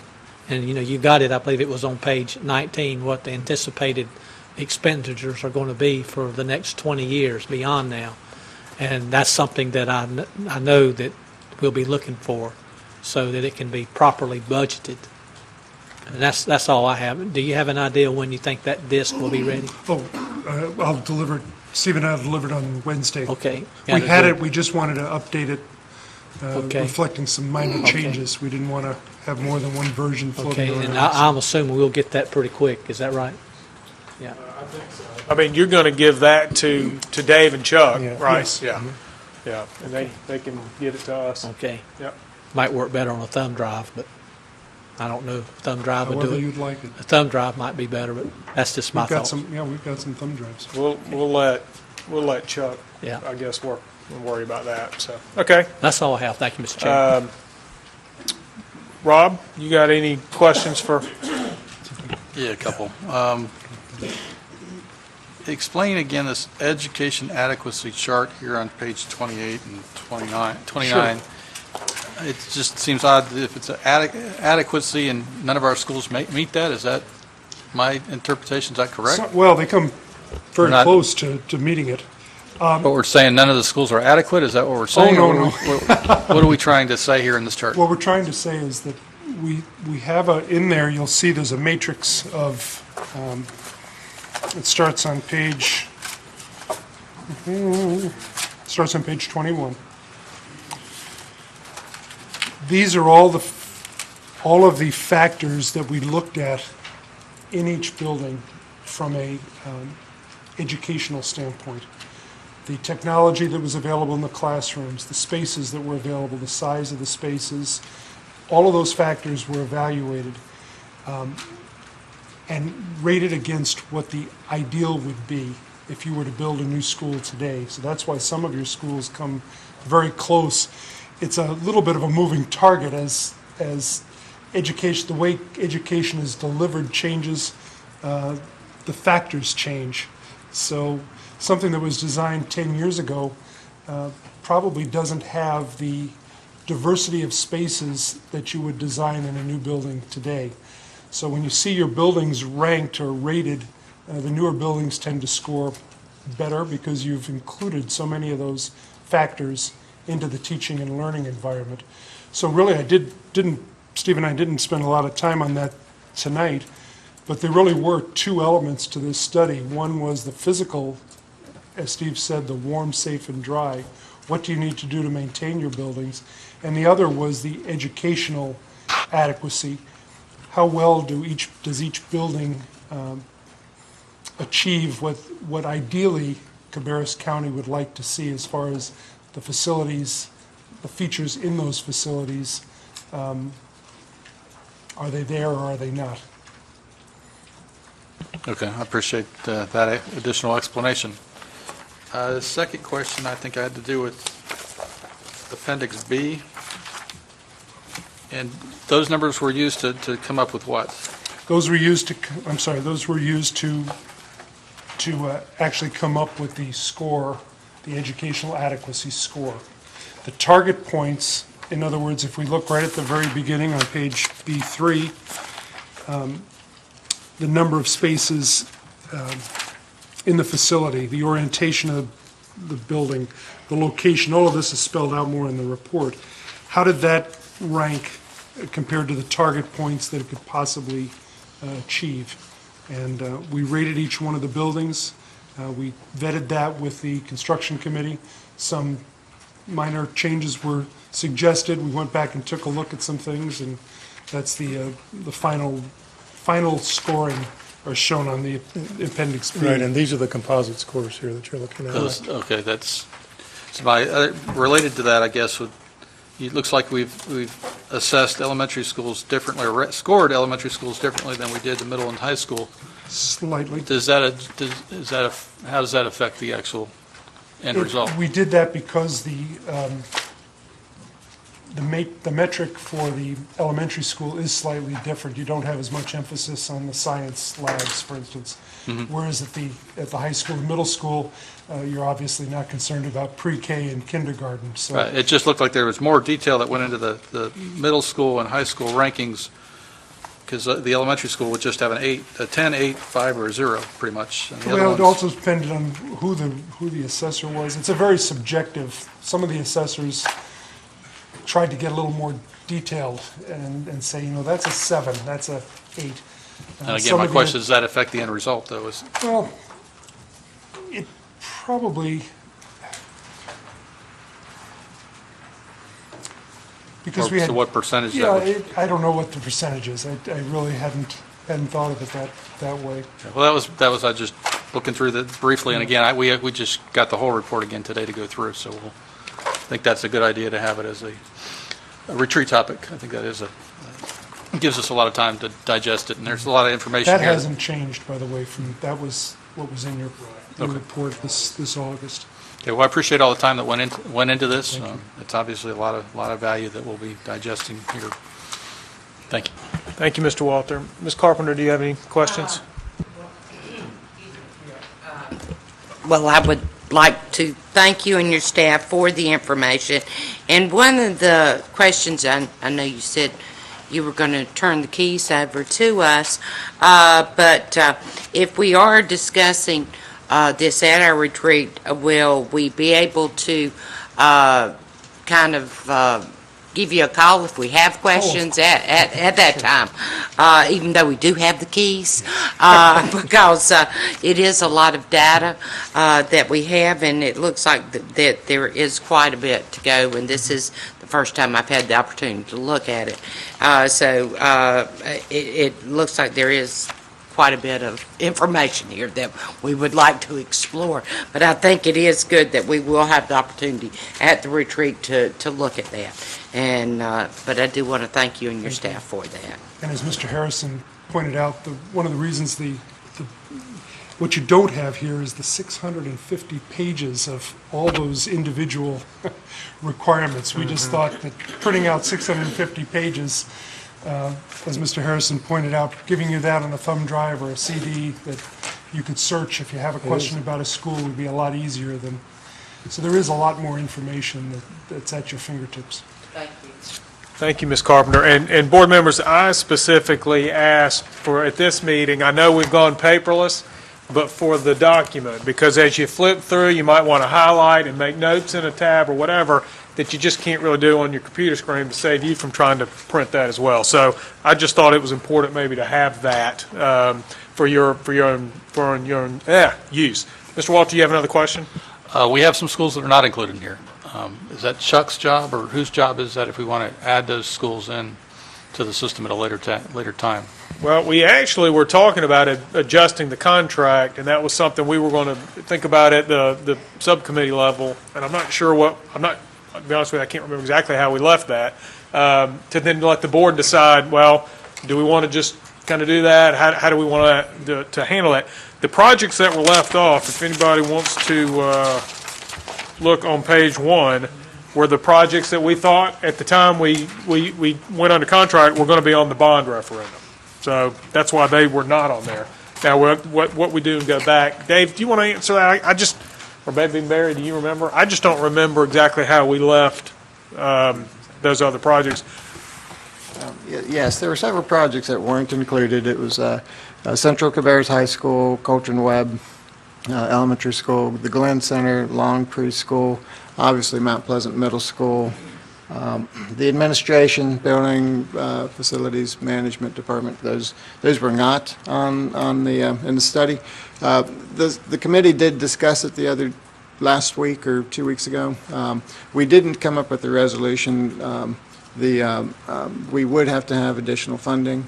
Speaker 4: And you got it, I believe it was on page 19, what the anticipated expenditures are going to be for the next 20 years beyond now. And that's something that I know that we'll be looking for so that it can be properly budgeted. And that's all I have. Do you have an idea when you think that disc will be ready?
Speaker 11: I'll deliver it. Steve and I will deliver it on Wednesday.
Speaker 4: Okay.
Speaker 11: We had it, we just wanted to update it,
Speaker 4: Okay.
Speaker 11: reflecting some minor changes. We didn't want to have more than one version floating
Speaker 4: Okay,
Speaker 11: around.
Speaker 4: and I'm assuming we'll get that pretty quick. Is that right? Yeah.
Speaker 1: I mean, you're going to give that to Dave and Chuck,
Speaker 11: Yeah.
Speaker 1: right?
Speaker 11: Yes.
Speaker 1: Yeah. Yeah, and they can get it to us.
Speaker 4: Okay.
Speaker 1: Yep.
Speaker 4: Might work better on a thumb drive, but I don't know if thumb drive would do
Speaker 11: However
Speaker 4: it.
Speaker 11: you'd like it.
Speaker 4: A thumb drive might be better, but that's just my
Speaker 11: We've got
Speaker 4: thoughts.
Speaker 11: we've got some thumb drives.
Speaker 1: We'll let Chuck,
Speaker 4: Yeah.
Speaker 1: I guess, work and worry about that. So, okay.
Speaker 4: That's all I have. Thank you, Mr. Chairman.
Speaker 1: Rob, you got any questions for?
Speaker 2: Yeah, a couple. Explain again this education adequacy chart here on page 28 and 29. It just seems odd that if it's an adequacy and none of our schools meet that. Is that my interpretation? Is that correct?
Speaker 11: Well, they come very
Speaker 2: We're not-
Speaker 11: close to meeting it.
Speaker 2: But we're saying none of the schools are adequate? Is that what we're saying?
Speaker 11: no,
Speaker 2: Or
Speaker 11: no.
Speaker 2: What are we trying to say here in this chart?
Speaker 11: What we're trying to say is that we have in there, you'll see there's a matrix of, it starts on page 21. These are all of the factors that we looked at in each building from a educational standpoint. The technology that was available in the classrooms, the spaces that were available, the size of the spaces, all of those factors were evaluated and rated against what the ideal would be if you were to build a new school today. So that's why some of your schools come very close. It's a little bit of a moving target as education, the way education is delivered changes, the factors change. So something that was designed 10 years ago probably doesn't have the diversity of spaces that you would design in a new building today. So when you see your buildings ranked or rated, the newer buildings tend to score better because you've included so many of those factors into the teaching and learning environment. So really, Steve and I didn't spend a lot of time on that tonight, but there really were two elements to this study. One was the physical, as Steve said, the warm, safe, and dry. What do you need to do to maintain your buildings? And the other was the educational adequacy. How well does each building achieve what ideally Cabarrus County would like to see as far as the facilities, the features in those facilities? Are they there or are they not?
Speaker 2: Okay, I appreciate that additional explanation. The second question I think I had to do with Appendix B. And those numbers were used to come up with what?
Speaker 11: Those were used to actually come up with the score, the educational adequacy score. The target points, in other words, if we look right at the very beginning on page B3, the number of spaces in the facility, the orientation of the building, the location, all of this is spelled out more in the report. How did that rank compared to the target points that it could possibly achieve? And we rated each one of the buildings. We vetted that with the construction committee. Some minor changes were suggested. We went back and took a look at some things, and that's the final scoring are shown on the Appendix B.
Speaker 10: Right, and these are the composite scores here that you're looking at.
Speaker 2: Okay, that's so related to that, I guess. It looks like we've assessed elementary schools differently, or scored elementary schools differently than we did the middle and high school.
Speaker 11: Slightly.
Speaker 2: How does that affect the actual end result?
Speaker 11: We did that because the metric for the elementary school is slightly different. You don't have as much emphasis on the science labs, for instance. Whereas at the high school and middle school, you're obviously not concerned about pre-K and kindergarten. So
Speaker 2: Right. It just looked like there was more detail that went into the middle school and high school rankings because the elementary school would just have a 10, 8, 5, or a 0, pretty much. And the other
Speaker 11: Well, it
Speaker 2: ones-
Speaker 11: also depended on who the assessor was. It's a very subjective, some of the assessors tried to get a little more detailed and say, that's a 7, that's a 8.
Speaker 2: And again,
Speaker 11: Some
Speaker 2: my
Speaker 11: of the-
Speaker 2: question is, does that affect the end result, though?
Speaker 11: Well, it probably, because we had.
Speaker 2: So what percentage
Speaker 11: Yeah,
Speaker 2: that would?
Speaker 11: I don't know what the percentage is. I really hadn't thought of it that way.
Speaker 2: Well, that was I just looking through that briefly, and again, we just got the whole report again today to go through, so I think that's a good idea to have it as a retreat topic. I think that is it gives us a lot of time to digest it, and there's a lot of information
Speaker 11: That
Speaker 2: here.
Speaker 11: hasn't changed, by the way, that was what was in your report this August.
Speaker 2: Okay, well, I appreciate all the time that went into this. It's obviously a lot of value that we'll be digesting here. Thank you.
Speaker 1: Thank you, Mr. Walter. Ms. Carpenter, do you have any questions?
Speaker 12: Well, I would like to thank you and your staff for the information. And one of the questions, I know you said you were going to turn the keys over to us, but if we are discussing this at our retreat, will we be able to kind of give you a call if we have questions at that time, even though we do have the keys, because it is a lot of data that we have, and it looks like that there is quite a bit to go, and this is the first time I've had the opportunity to look at it. So it looks like there is quite a bit of information here that we would like to explore. But I think it is good that we will have the opportunity at the retreat to look at that. And but I do want to thank you and your staff for that.
Speaker 11: And as Mr. Harrison pointed out, one of the reasons what you don't have here is the 650 pages of all those individual requirements. We just thought that printing out 650 pages, as Mr. Harrison pointed out, giving you that on a thumb drive or a CD that you could search if you have a question about a school would be a lot easier than. So there is a lot more information that's at your fingertips.
Speaker 12: Thank you.
Speaker 1: Thank you, Ms. Carpenter. And board members, I specifically asked for, at this meeting, I know we've gone paperless, but for the document, because as you flip through, you might want to highlight and make notes in a tab or whatever that you just can't really do on your computer screen to save you from trying to print that as well. So I just thought it was important maybe to have that for your own use. Mr. Walter, you have another question?
Speaker 2: We have some schools that are not included in here. Is that Chuck's job, or whose job is that if we want to add those schools in to the system at a later time?
Speaker 1: Well, we actually were talking about adjusting the contract, and that was something we were going to think about at the subcommittee level, and I'm not sure I'll be honest with you, I can't remember exactly how we left that, to then let the board decide, well, do we want to just kind of do that? How do we want to handle that? The projects that were left off, if anybody wants to look on page 1, were the projects that we thought at the time we went under contract were going to be on the bond referendum. So that's why they were not on there. Now, what we do and go back. Dave, do you want to answer that? Or maybe Mary, do you remember? I just don't remember exactly how we left those other projects.
Speaker 9: Yes, there were several projects that weren't included. It was Central Cabarrus High School, Coltrane Webb Elementary School, the Glenn Center, Long Preschool, obviously Mount Pleasant Middle School, the administration, building, facilities management department. Those were not on the in the study. The committee did discuss it last week or 2 weeks ago. We didn't come up with a resolution. We would have to have additional funding,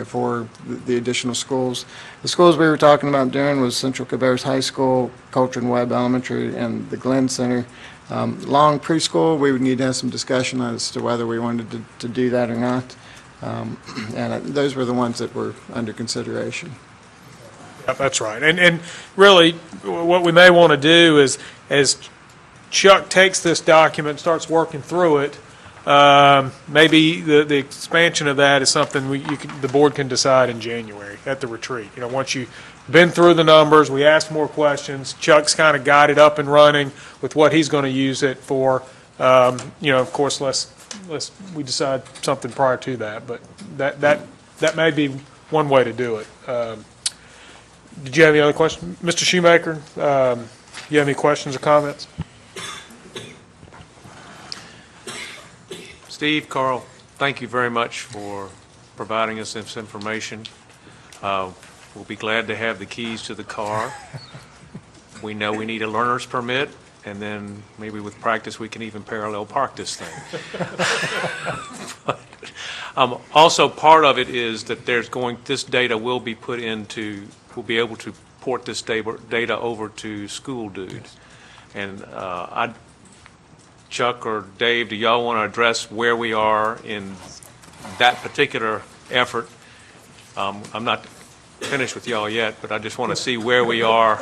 Speaker 9: for the additional schools. The schools we were talking about doing was Central Cabarrus High School, Coltrane Webb Elementary, and the Glenn Center. Long Preschool, we would need to have some discussion as to whether we wanted to do that or not. And those were the ones that were under consideration.
Speaker 1: Yep, that's right. And really, what we may want to do is, as Chuck takes this document and starts working through it, maybe the expansion of that is something the board can decide in January at the retreat. Once you've been through the numbers, we ask more questions. Chuck's kind of got it up and running with what he's going to use it for. Of course, unless we decide something prior to that. But that that may be one way to do it. Did you have any other questions? Mr. Shoemaker, you have any questions or comments?
Speaker 8: Steve, Carl, thank you very much for providing us this information. We'll be glad to have the keys to the car. We know we need a learner's permit, and then maybe with practice we can even parallel park this thing. Also, part of it is that this data will be put into, we'll be able to port this data over to School Dude. And Chuck or Dave, do y'all want to address where we are in that particular effort? I'm not finished with y'all yet, but I just want to see where we are.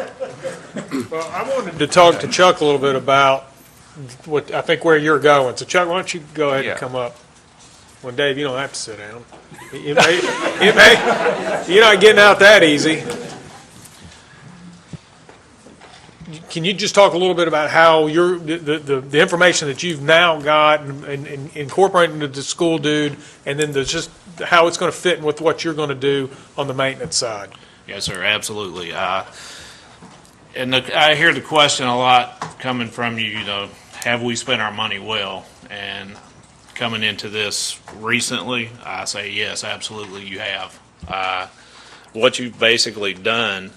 Speaker 1: Well, I wanted to talk to Chuck a little bit about what I think where you're going. So Chuck, why don't you go ahead and come up? Well, Dave, you don't have to sit down. You're not getting out that easy. Can you just talk a little bit about how the information that you've now got and incorporate into the School Dude, and then there's just how it's going to fit in with what you're going to do on the maintenance side?
Speaker 13: Yes, sir, absolutely. And I hear the question a lot coming from you, have we spent our money well? And coming into this recently, I say yes, absolutely you have. What you've basically done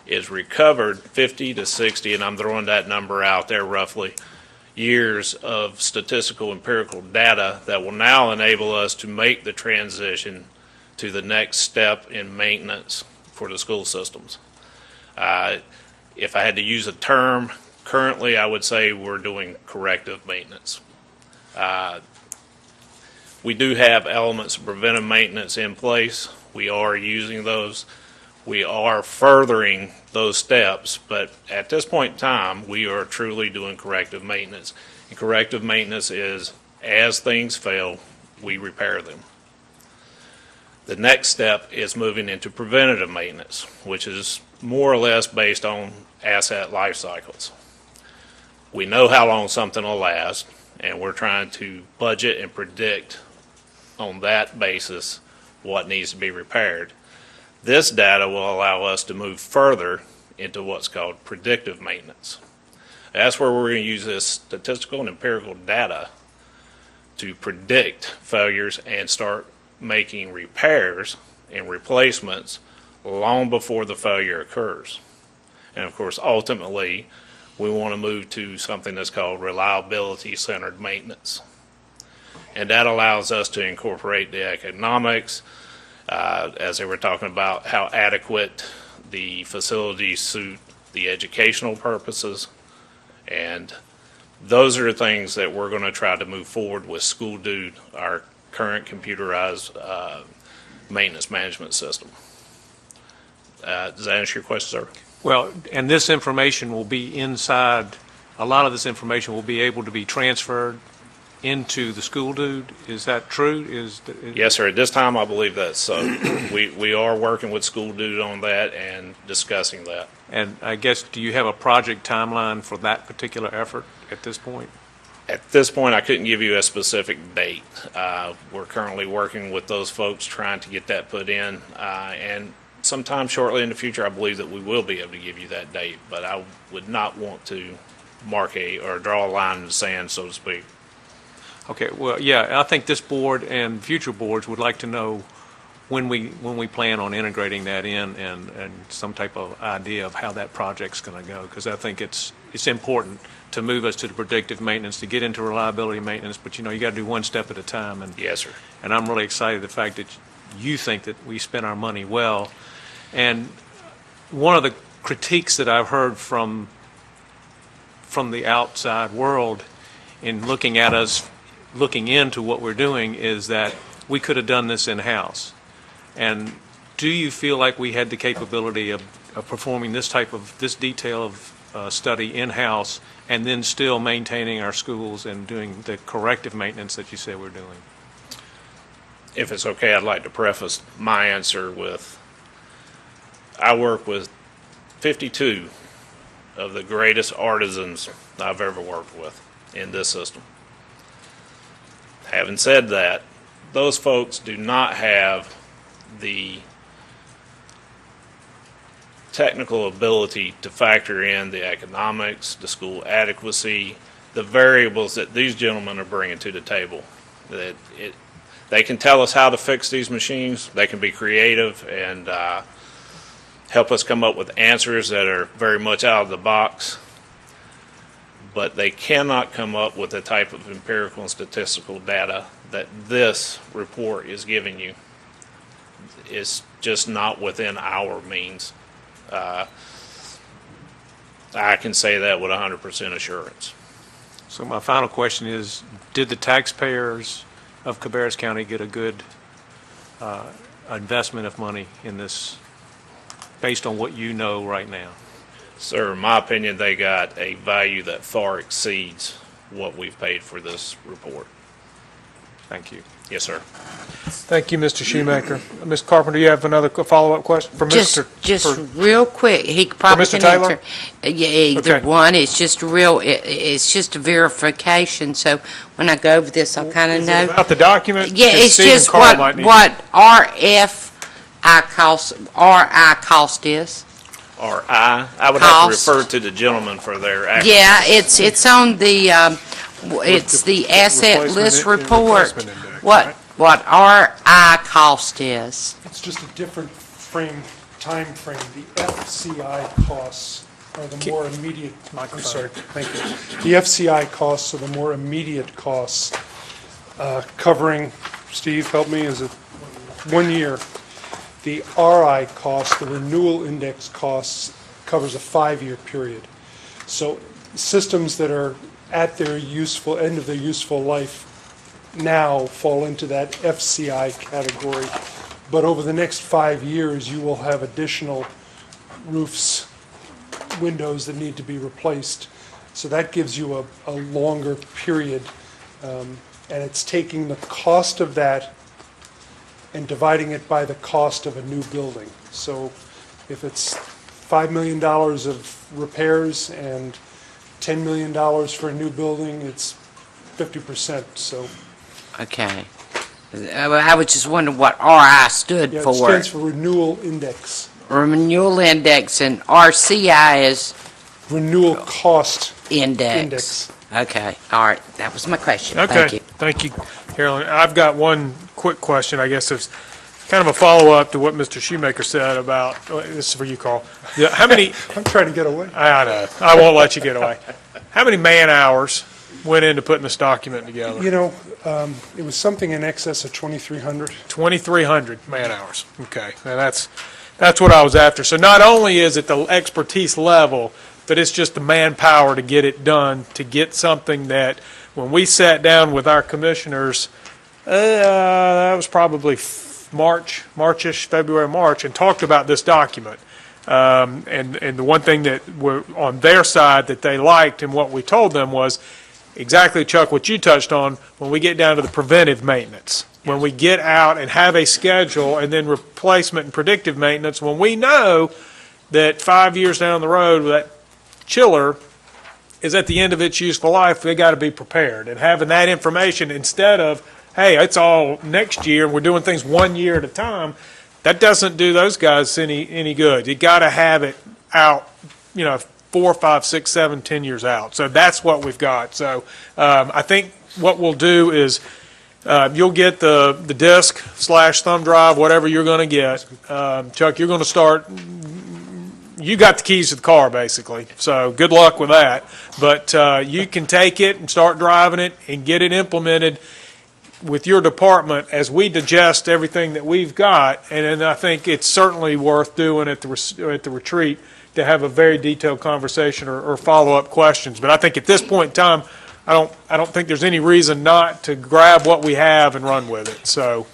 Speaker 13: is recovered 50 to 60, and I'm throwing that number out there roughly, years of statistical empirical data that will now enable us to make the transition to the next step in maintenance for the school systems. If I had to use a term, currently I would say we're doing corrective maintenance. We do have elements of preventive maintenance in place. We are using those. We are furthering those steps, but at this point in time, we are truly doing corrective maintenance. And corrective maintenance is, as things fail, we repair them. The next step is moving into preventative maintenance, which is more or less based on asset life cycles. We know how long something will last, and we're trying to budget and predict on that basis what needs to be repaired. This data will allow us to move further into what's called predictive maintenance. That's where we're going to use this statistical and empirical data to predict failures and start making repairs and replacements long before the failure occurs. And of course, ultimately, we want to move to something that's called reliability-centered maintenance. And that allows us to incorporate the economics, as they were talking about how adequate the facilities suit the educational purposes. And those are the things that we're going to try to move forward with School Dude, our current computerized maintenance management system. Does that answer your question, sir?
Speaker 8: Well, and this information will be inside, a lot of this information will be able to be transferred into the School Dude. Is that true?
Speaker 13: Yes, sir. At this time, I believe that's so. We are working with School Dude on that and discussing that.
Speaker 8: And I guess, do you have a project timeline for that particular effort at this point?
Speaker 13: At this point, I couldn't give you a specific date. We're currently working with those folks trying to get that put in, and sometime shortly in the future, I believe that we will be able to give you that date, but I would not want to mark or draw a line in the sand, so to speak.
Speaker 8: Okay, well, yeah, I think this board and future boards would like to know when we plan on integrating that in and some type of idea of how that project's going to go, because I think it's important to move us to the predictive maintenance, to get into reliability maintenance, but you got to do one step at a time. And
Speaker 13: yes, sir. And
Speaker 8: I'm really excited the fact that you think that we spent our money well. And one of the critiques that I've heard from the outside world in looking at us, looking into what we're doing, is that we could have done this in-house. And do you feel like we had the capability of performing this detail of study in-house and then still maintaining our schools and doing the corrective maintenance that you said we're doing?
Speaker 13: If it's okay, I'd like to preface my answer with, I work with 52 of the greatest artisans I've ever worked with in this system. Having said that, those folks do not have the technical ability to factor in the economics, the school adequacy, the variables that these gentlemen are bringing to the table. They can tell us how to fix these machines. They can be creative and help us come up with answers that are very much out of the box. But they cannot come up with the type of empirical and statistical data that this report is giving you. It's just not within our means. I can say that with 100% assurance.
Speaker 8: So my final question is, did the taxpayers of Cabarrus County get a good investment of money in this, based on what you know right now?
Speaker 13: Sir, in my opinion, they got a value that far exceeds what we've paid for this report.
Speaker 8: Thank you.
Speaker 13: Yes, sir.
Speaker 1: Thank you, Mr. Shoemaker. Ms. Carpenter, you have another follow-up question for Mr.
Speaker 12: Just real quick, he probably
Speaker 1: Mr.
Speaker 12: can
Speaker 1: Taylor?
Speaker 12: answer. Yeah, either
Speaker 1: Okay.
Speaker 12: one. It's just it's just a verification. So when I go over this, I'll kind of know.
Speaker 1: About the document?
Speaker 12: Yeah,
Speaker 1: Because
Speaker 12: it's
Speaker 1: Steve and
Speaker 12: just
Speaker 1: Carl might need-
Speaker 12: what RI cost is.
Speaker 13: Or I would have to
Speaker 12: Cost.
Speaker 13: refer to the gentleman for their actual.
Speaker 12: Yeah, it's on the it's the asset
Speaker 1: Replacement
Speaker 12: list
Speaker 1: in-
Speaker 12: report.
Speaker 1: replacement index,
Speaker 12: What
Speaker 1: right?
Speaker 12: what RI cost is.
Speaker 11: It's just a different time frame. The FCI costs are the more immediate, I'm sorry, thank you. The FCI costs are the more immediate costs, covering, Steve, help me, is it 1 year? The RI cost, the renewal index costs, covers a 5-year period. So systems that are at their end of their useful life now fall into that FCI category. But over the next 5 years, you will have additional roofs, windows that need to be replaced. So that gives you a longer period. And it's taking the cost of that and dividing it by the cost of a new building. So if it's $5 million of repairs and $10 million for a new building, it's 50%, so.
Speaker 12: Okay. I was just wondering what RI stood
Speaker 11: Yeah, it
Speaker 12: for.
Speaker 11: stands for Renewal Index.
Speaker 12: Renewal index, and RCI is
Speaker 11: Renewal Cost
Speaker 12: index.
Speaker 11: Index.
Speaker 12: Okay, all right. That was my question.
Speaker 1: Okay.
Speaker 12: Thank you.
Speaker 1: Thank you, Carolyn. I've got one quick question, I guess it's kind of a follow-up to what Mr. Shoemaker said about, this is for you, Carl. How many,
Speaker 11: I'm trying to get away.
Speaker 1: I know, I won't let you get away. How many man-hours went into putting this document together?
Speaker 11: You know, it was something in excess of 2,300.
Speaker 1: 2,300 man-hours, okay. And that's what I was after. So not only is it the expertise level, but it's just the manpower to get it done, to get something that, when we sat down with our commissioners, that was probably March-ish, February, March, and talked about this document. And the one thing that were on their side that they liked and what we told them was exactly, Chuck, what you touched on, when we get down to the preventive maintenance. When we get out and have a schedule and then replacement and predictive maintenance, when we know that 5 years down the road, that chiller is at the end of its useful life, they got to be prepared. And having that information instead of, hey, it's all next year and we're doing things 1 year at a time, that doesn't do those guys any good. You got to have it out, 4, 5, 6, 7, 10 years out. So that's what we've got. So I think what we'll do is you'll get the disk / thumb drive, whatever you're going to get. Chuck, you're going to start. You got the keys to the car, basically. So good luck with that. But you can take it and start driving it and get it implemented with your department as we digest everything that we've got. And then I think it's certainly worth doing at the retreat to have a very detailed conversation or follow-up questions. But I think at this point in time, I don't think there's any reason not to grab what we have and run with it. So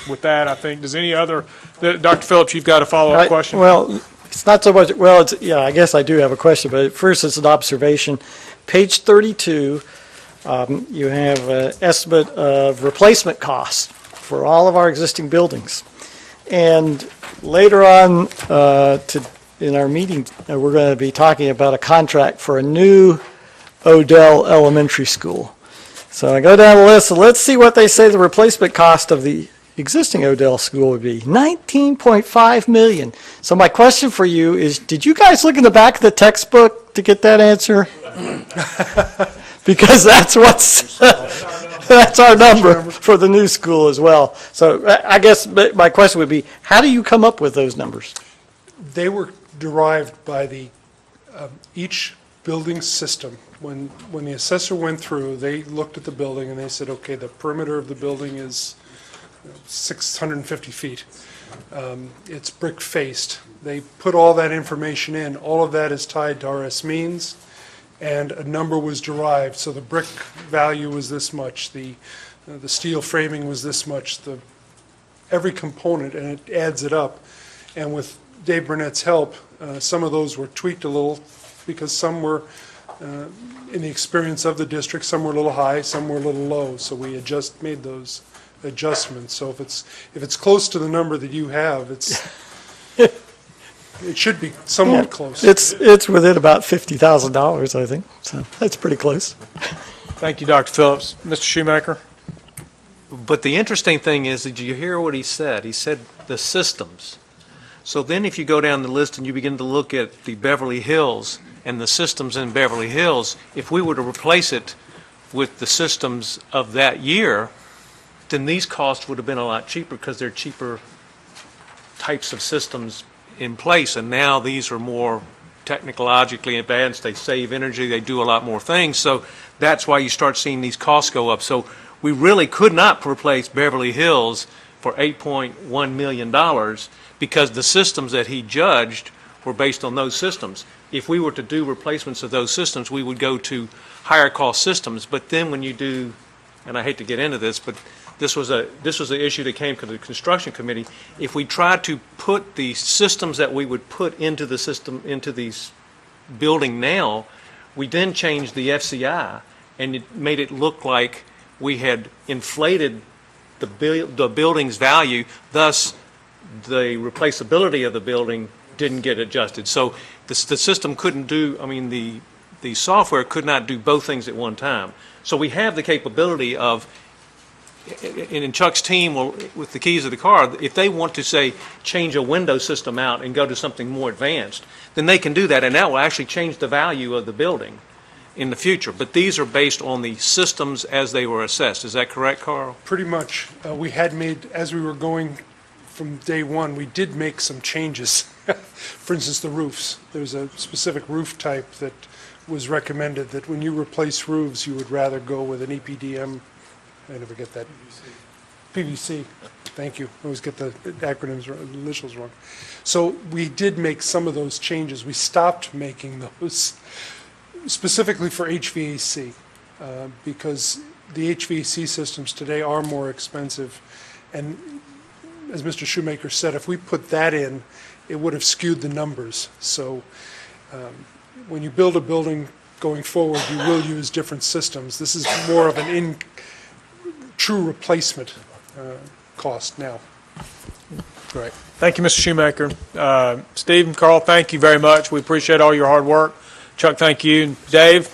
Speaker 1: with that, I think, does any other, Dr. Phillips, you've got a follow-up question?
Speaker 7: Well, it's not so much, I guess I do have a question, but first it's an observation. Page 32, you have an estimate of replacement costs for all of our existing buildings. And later on in our meeting, we're going to be talking about a contract for a new Odell Elementary School. So I go down the list, and let's see what they say the replacement cost of the existing Odell school would be 19.5 million. So my question for you is, did you guys look in the back of the textbook to get that answer? Because that's that's our number for the new school as well. So I guess my question would be, how do you come up with those numbers?
Speaker 11: They were derived by the, each building system. When the assessor went through, they looked at the building and they said, okay, the perimeter of the building is 650 feet. It's brick faced. They put all that information in. All of that is tied to RS means, and a number was derived. So the brick value was this much, the steel framing was this much, every component, and it adds it up. And with Dave Burnett's help, some of those were tweaked a little because some were in the experience of the district, some were a little high, some were a little low. So we made those adjustments. So if it's close to the number that you have, it should be somewhat close.
Speaker 7: It's within about $50,000, I think. So that's pretty close.
Speaker 1: Thank you, Dr. Phillips. Mr. Shoemaker?
Speaker 8: But the interesting thing is, did you hear what he said? He said the systems. So then if you go down the list and you begin to look at the Beverly Hills and the systems in Beverly Hills, if we were to replace it with the systems of that year, then these costs would have been a lot cheaper because they're cheaper types of systems in place. And now these are more technologically advanced. They save energy. They do a lot more things. So that's why you start seeing these costs go up. So we really could not replace Beverly Hills for $8.1 million because the systems that he judged were based on those systems. If we were to do replacements of those systems, we would go to higher cost systems. But then when you do, and I hate to get into this, but this was an issue that came to the construction committee. If we tried to put the systems that we would put into the system, into these building now, we then changed the FCI, and it made it look like we had inflated the building's value, thus the replaceability of the building didn't get adjusted. So the system couldn't do, the software could not do both things at one time. So we have the capability of, and Chuck's team will, with the keys of the car, if they want to, say, change a window system out and go to something more advanced, then they can do that, and that will actually change the value of the building in the future. But these are based on the systems as they were assessed. Is that correct, Carl?
Speaker 11: Pretty much. We had made, as we were going from day one, we did make some changes. For instance, the roofs. There's a specific roof type that was recommended that when you replace roofs, you would rather go with an EPDM. I never get that. PVC. Thank you. I always get the acronyms, initials wrong. So we did make some of those changes. We stopped making those specifically for HVAC because the HVAC systems today are more expensive. And as Mr. Shoemaker said, if we put that in, it would have skewed the numbers. So when you build a building going forward, you will use different systems. This is more of an true replacement cost now.
Speaker 1: Great. Thank you, Mr. Shoemaker. Steve and Carl, thank you very much. We appreciate all your hard work. Chuck, thank you. And Dave,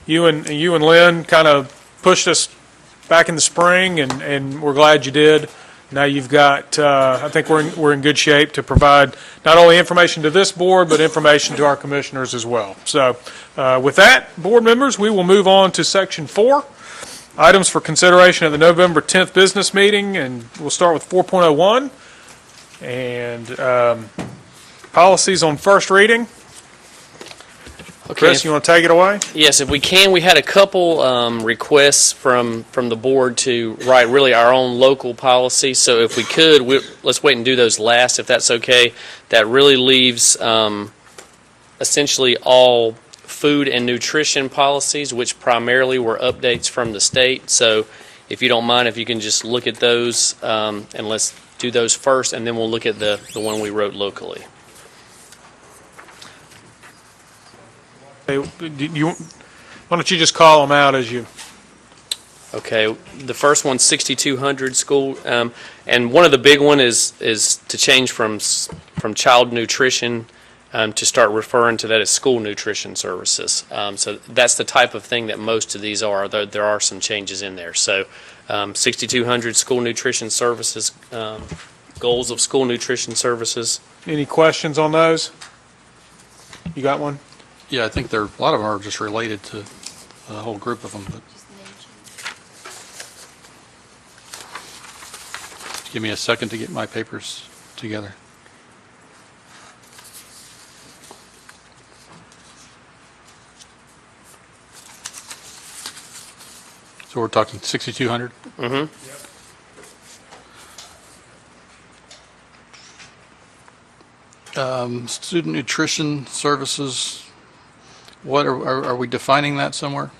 Speaker 1: you and Lynn kind of pushed us back in the spring, and we're glad you did. Now you've got, I think we're in good shape to provide not only information to this board, but information to our commissioners as well. So with that, board members, we will move on to Section 4, items for consideration at the November 10th business meeting, and we'll start with 4.01, and policies on first reading.
Speaker 14: Okay.
Speaker 1: Chris, you want to take it away?
Speaker 14: Yes, if we can. We had a couple requests from the board to write really our own local policy. So if we could, let's wait and do those last, if that's okay. That really leaves essentially all food and nutrition policies, which primarily were updates from the state. So if you don't mind, if you can just look at those, and let's do those first, and then we'll look at the one we wrote locally.
Speaker 1: Why don't you just call them out as you...
Speaker 14: Okay, the first one's 6200 school, and one of the big one is to change from child nutrition to start referring to that as school nutrition services. So that's the type of thing that most of these are, though there are some changes in there. So 6,200 school nutrition services, goals of school nutrition services.
Speaker 1: Any questions on those? You got one?
Speaker 2: Yeah, I think a lot of them are just related to a whole group of them. But give me a second to get my papers together. So we're talking 6,200?
Speaker 14: Mm-hmm.
Speaker 2: Student nutrition services, what are we defining that somewhere?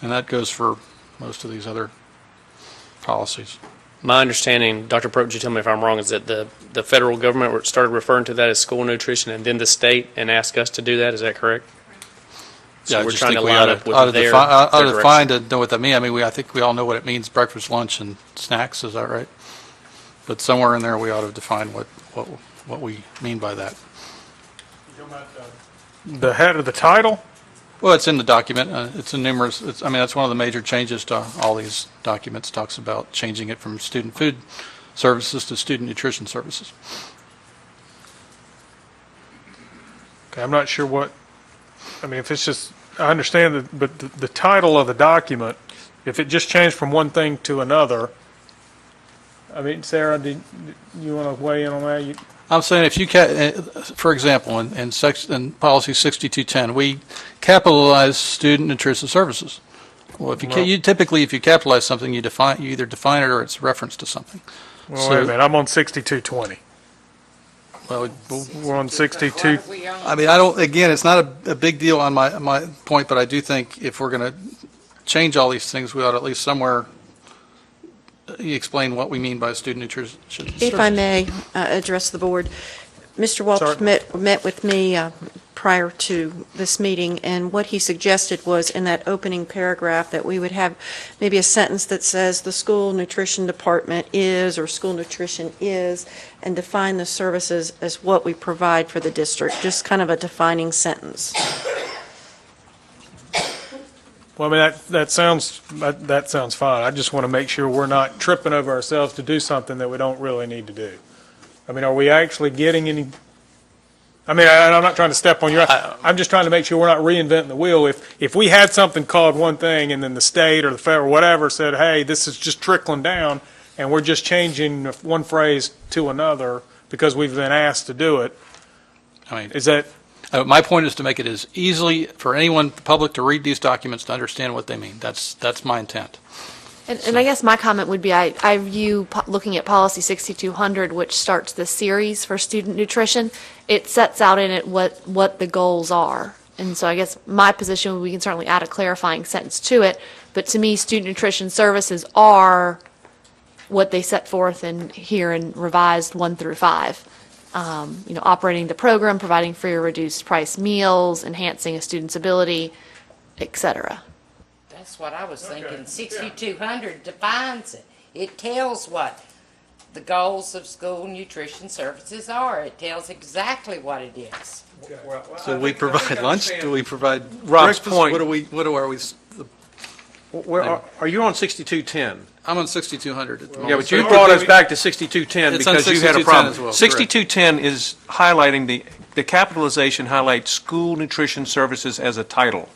Speaker 2: And that goes for most of these other policies.
Speaker 14: My understanding, Dr. Proch, you tell me if I'm wrong, is that the federal government started referring to that as school nutrition, and then the state, and asked us to do that. Is that correct? So
Speaker 2: Yeah,
Speaker 14: we're
Speaker 2: I just
Speaker 14: trying
Speaker 2: think
Speaker 14: to
Speaker 2: we
Speaker 14: line
Speaker 2: ought
Speaker 14: up with
Speaker 2: to
Speaker 14: their
Speaker 2: define
Speaker 14: direction.
Speaker 2: to know what that means. I mean, I think we all know what it means, breakfast, lunch, and snacks, is that right? But somewhere in there, we ought to define what we mean by that.
Speaker 1: The head of the title?
Speaker 2: Well, it's in the document. It's in numerous, I mean, that's one of the major changes to all these documents, talks about changing it from student food services to student nutrition services.
Speaker 1: Okay, I'm not sure what, I mean, if it's just, I understand that, but the title of the document, if it just changed from one thing to another, I mean, Sarah, do you want to weigh in on that?
Speaker 2: I'm saying if you, for example, in policy 6210, we capitalize student nutrition services. Well, if you typically, if you capitalize something, you either define it or it's reference to something.
Speaker 1: Well, wait a minute, I'm on 6220.
Speaker 2: Well,
Speaker 1: We're on 62.
Speaker 2: I mean, again, it's not a big deal on my point, but I do think if we're going to change all these things, we ought to at least somewhere explain what we mean by student nutrition services.
Speaker 15: If I may address the board, Mr. Walters met with me prior to this meeting, and what he suggested was in that opening paragraph that we would have maybe a sentence that says the school nutrition department is, or school nutrition is, and define the services as what we provide for the district, just kind of a defining sentence.
Speaker 1: Well, I mean, that sounds fine. I just want to make sure we're not tripping over ourselves to do something that we don't really need to do. I mean, are we actually getting any, I mean, I'm not trying to step on your, I'm just trying to make sure we're not reinventing the wheel. If we had something called one thing and then the state or the federal, whatever, said, hey, this is just trickling down, and we're just changing one phrase to another because we've been asked to do it,
Speaker 2: I mean,
Speaker 1: is that,
Speaker 2: my point is to make it as easily for anyone, the public, to read these documents to understand what they mean. That's my intent.
Speaker 16: And I guess my comment would be I view looking at policy 6200, which starts the series for student nutrition, it sets out in it what the goals are. And so I guess my position, we can certainly add a clarifying sentence to it, but to me, student nutrition services are what they set forth in here in revised 1 through 5. Operating the program, providing free or reduced price meals, enhancing a student's ability, et cetera.
Speaker 12: That's what I was thinking. 6200 defines it. It tells what the goals of school nutrition services are. It tells exactly what it is.
Speaker 2: So we provide lunch? Do we provide
Speaker 17: Rob's
Speaker 2: breakfast?
Speaker 17: point.
Speaker 2: What are we?
Speaker 17: Where are you on 6210?
Speaker 2: I'm on 6200 at the moment.
Speaker 17: Yeah, but you brought us back to 6210
Speaker 2: It's on
Speaker 17: because you had a
Speaker 2: 6210
Speaker 17: problem.
Speaker 2: as well,
Speaker 17: 6210 is highlighting the capitalization highlights school nutrition services as a title,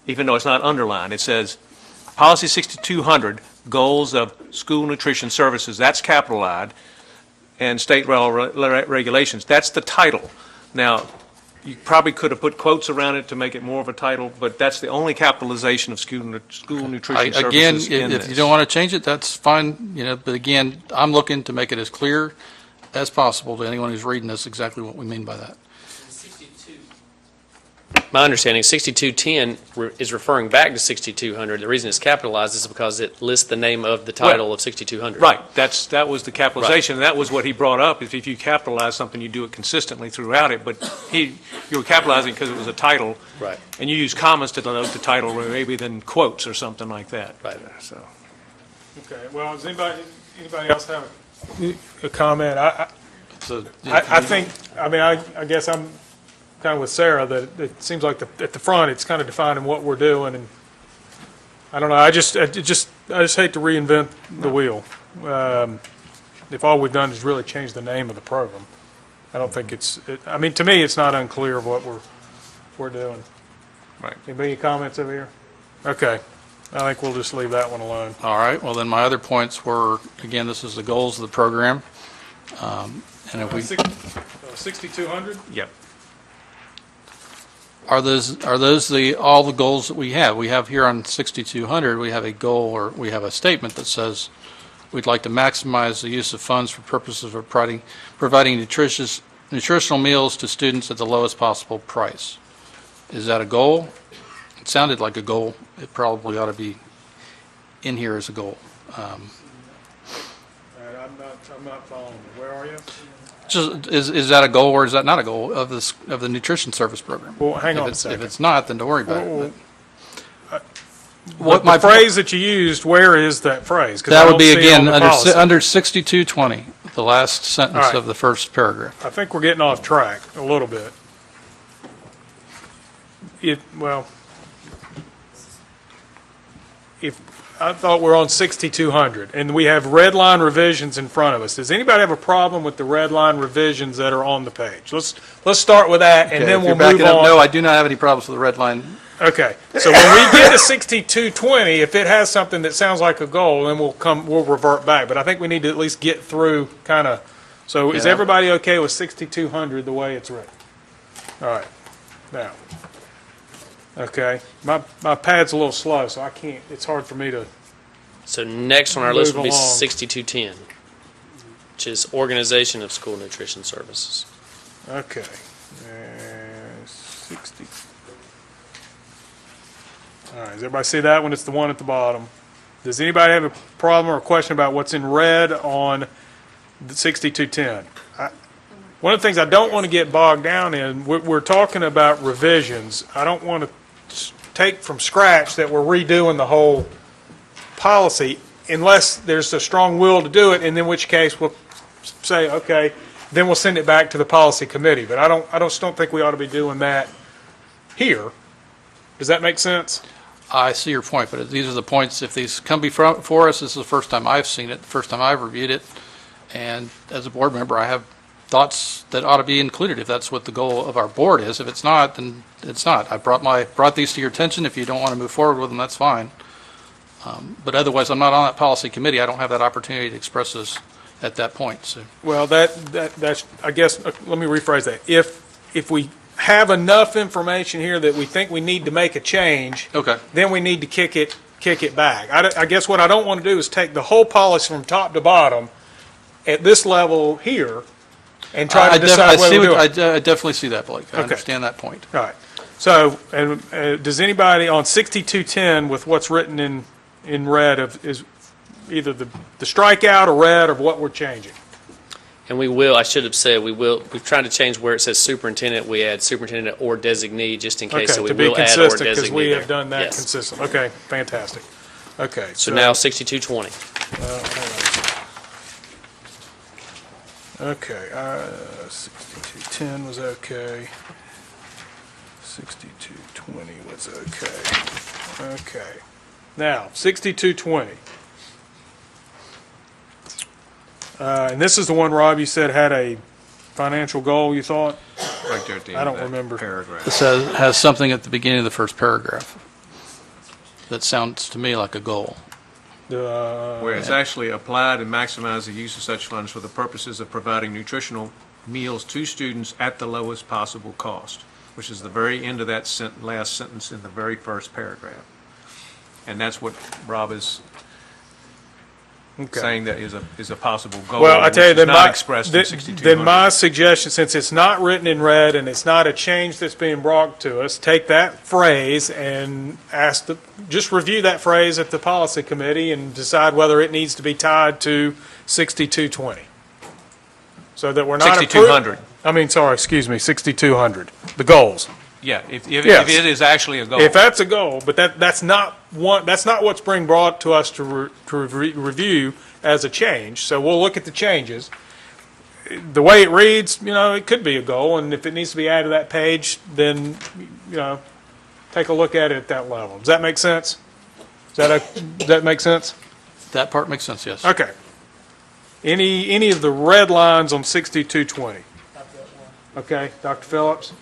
Speaker 17: even though it's not underlined. It says policy 6200, goals of school nutrition services. That's capitalized, and state regulations. That's the title. Now, you probably could have put quotes around it to make it more of a title, but that's the only capitalization of school nutrition
Speaker 2: Again,
Speaker 17: services in
Speaker 2: if
Speaker 17: this.
Speaker 2: you don't want to change it, that's fine, but again, I'm looking to make it as clear as possible to anyone who's reading this exactly what we mean by that.
Speaker 14: My understanding, 6210 is referring back to 6200. The reason it's capitalized is because it lists the name of the title of 6200.
Speaker 17: Right, that was the capitalization, and that was what he brought up, is if you capitalize something, you do it consistently throughout it, but you were capitalizing because it was a title.
Speaker 14: Right.
Speaker 17: And you use commas to denote the title, or maybe then quotes or something like that.
Speaker 14: Right.
Speaker 17: So.
Speaker 1: okay, well, does anybody else have a comment?
Speaker 2: So
Speaker 1: I think, I guess I'm kind of with Sarah, that it seems like at the front, it's kind of defining what we're doing, and I don't know, I just hate to reinvent the wheel. If all we've done is really change the name of the program, I don't think to me, it's not unclear of what we're doing.
Speaker 17: Right.
Speaker 1: Any comments over here? Okay, I think we'll just leave that one alone.
Speaker 2: All right, well, then my other points were, again, this is the goals of the program. And if we,
Speaker 1: 6,200?
Speaker 17: Yep.
Speaker 2: Are those all the goals that we have? We have here on 6,200, we have a goal, or we have a statement that says we'd like to maximize the use of funds for purposes of providing nutritional meals to students at the lowest possible price. Is that a goal? It sounded like a goal. It probably ought to be in here as a goal.
Speaker 1: I'm not following you. Where are you?
Speaker 2: Is that a goal or is that not a goal of the nutrition service program?
Speaker 1: Well, hang on a second.
Speaker 2: If it's not, then don't worry about it.
Speaker 1: What the phrase that you used, where is that phrase? 'Cause
Speaker 2: That
Speaker 1: I
Speaker 2: would
Speaker 1: don't
Speaker 2: be
Speaker 1: see it
Speaker 2: again
Speaker 1: on the policy.
Speaker 2: under 6220, the last sentence
Speaker 1: All right.
Speaker 2: of the first paragraph.
Speaker 1: I think we're getting off track a little bit. If I thought we're on 6,200, and we have red line revisions in front of us. Does anybody have a problem with the red line revisions that are on the page? Let's start with that, and
Speaker 2: Okay,
Speaker 1: then
Speaker 2: if
Speaker 1: we'll
Speaker 2: you're
Speaker 1: move
Speaker 2: backing up,
Speaker 1: on.
Speaker 2: no, I do not have any problems with the red line.
Speaker 1: Okay, so when we get to 6,220, if it has something that sounds like a goal, then we'll revert back. But I think we need to at least get through kind of. So is
Speaker 2: Yeah.
Speaker 1: everybody okay with 6,200 the way it's written? All right, now. Okay, my pad's a little slow, so I can't. It's hard for me to.
Speaker 14: So next on our list
Speaker 1: Move
Speaker 14: would be
Speaker 1: along.
Speaker 14: 6210, which is Organization of School Nutrition Services.
Speaker 1: Okay, 60. All right, does everybody see that one? It's the one at the bottom. Does anybody have a problem or a question about what's in red on the 6210? One of the things I don't want to get bogged down in, we're talking about revisions. I don't want to take from scratch that we're redoing the whole policy unless there's a strong will to do it, and in which case we'll say, okay, then we'll send it back to the policy committee. But I just don't think we ought to be doing that here. Does that make sense?
Speaker 2: I see your point, but these are the points, if these come before us, this is the first time I've seen it, the first time I've reviewed it, and as a board member, I have thoughts that ought to be included if that's what the goal of our board is. If it's not, then it's not. I brought these to your attention. If you don't want to move forward with them, that's fine. But otherwise, I'm not on that policy committee. I don't have that opportunity to express this at that point. So.
Speaker 1: Well, that's, I guess, let me rephrase that. If we have enough information here that we think we need to make a change,
Speaker 2: Okay.
Speaker 1: then we need to kick it back. I guess what I don't want to do is take the whole policy from top to bottom at this level here and try to decide what we're doing.
Speaker 2: I definitely see that, Blake. I
Speaker 1: Okay.
Speaker 2: understand that point.
Speaker 1: All right. So, and does anybody on 6210 with what's written in red is either the strikeout or red of what we're changing?
Speaker 14: And we will, I should have said, we've tried to change where it says superintendent, we add superintendendent or designee, just in case,
Speaker 1: Okay,
Speaker 14: so we
Speaker 1: to be
Speaker 14: will add or
Speaker 1: consistent,
Speaker 14: designee
Speaker 1: because we
Speaker 14: there.
Speaker 1: have done that
Speaker 14: Yes.
Speaker 1: consistent. Okay, fantastic. Okay.
Speaker 14: So now 6220.
Speaker 1: Okay, 6210 was okay. 6220 was okay. Okay. Now, 6220. And this is the one, Rob, you said had a financial goal, you thought?
Speaker 17: Right there at the
Speaker 1: I
Speaker 17: end
Speaker 1: don't
Speaker 17: of that
Speaker 1: remember.
Speaker 17: paragraph.
Speaker 2: This has something at the beginning of the first paragraph that sounds to me like a goal.
Speaker 17: Where it's actually applied and maximize the use of such funds for the purposes of providing nutritional meals to students at the lowest possible cost, which is the very end of that last sentence in the very first paragraph. And that's what Rob is saying that is a possible goal,
Speaker 1: Well, I tell you,
Speaker 17: which is
Speaker 1: then
Speaker 17: not expressed in 6200.
Speaker 1: then my suggestion, since it's not written in red and it's not a change that's being brought to us, take that phrase and just review that phrase at the policy committee and decide whether it needs to be tied to 6220. So that we're not
Speaker 17: 6200.
Speaker 1: I mean, sorry, excuse me, 6200. The goals.
Speaker 17: Yeah, if
Speaker 1: Yes.
Speaker 17: it is actually a goal.
Speaker 1: If that's a goal, but that's not what's being brought to us to review as a change. So we'll look at the changes. the way it reads, it could be a goal, and if it needs to be added to that page, then, take a look at it at that level. Does that make sense? Does that make sense?
Speaker 2: That part makes sense, yes.
Speaker 1: Okay. Any of the red lines on 6220? Okay, Dr. Phillips?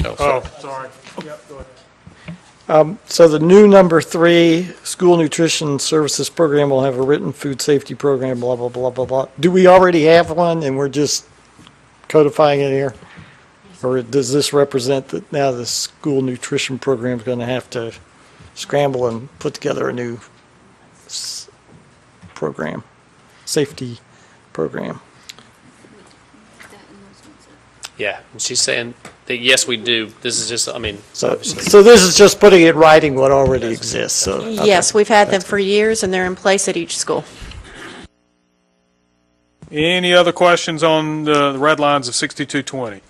Speaker 1: Oh, sorry. Yep, go ahead.
Speaker 7: So the new number 3, school nutrition services program will have a written food safety program, blah, blah, blah, blah, blah. Do we already have one and we're just codifying it here? Or does this represent that now the school nutrition program is going to have to scramble and put together a new program, safety program?
Speaker 14: Yeah, and she's saying that, yes, we do. This is just,
Speaker 7: So
Speaker 14: obviously.
Speaker 7: this is just putting in writing what already exists, so. okay.
Speaker 15: Yes, we've had them for years, and they're in place at each school.
Speaker 1: Any other questions on the red lines of 6220?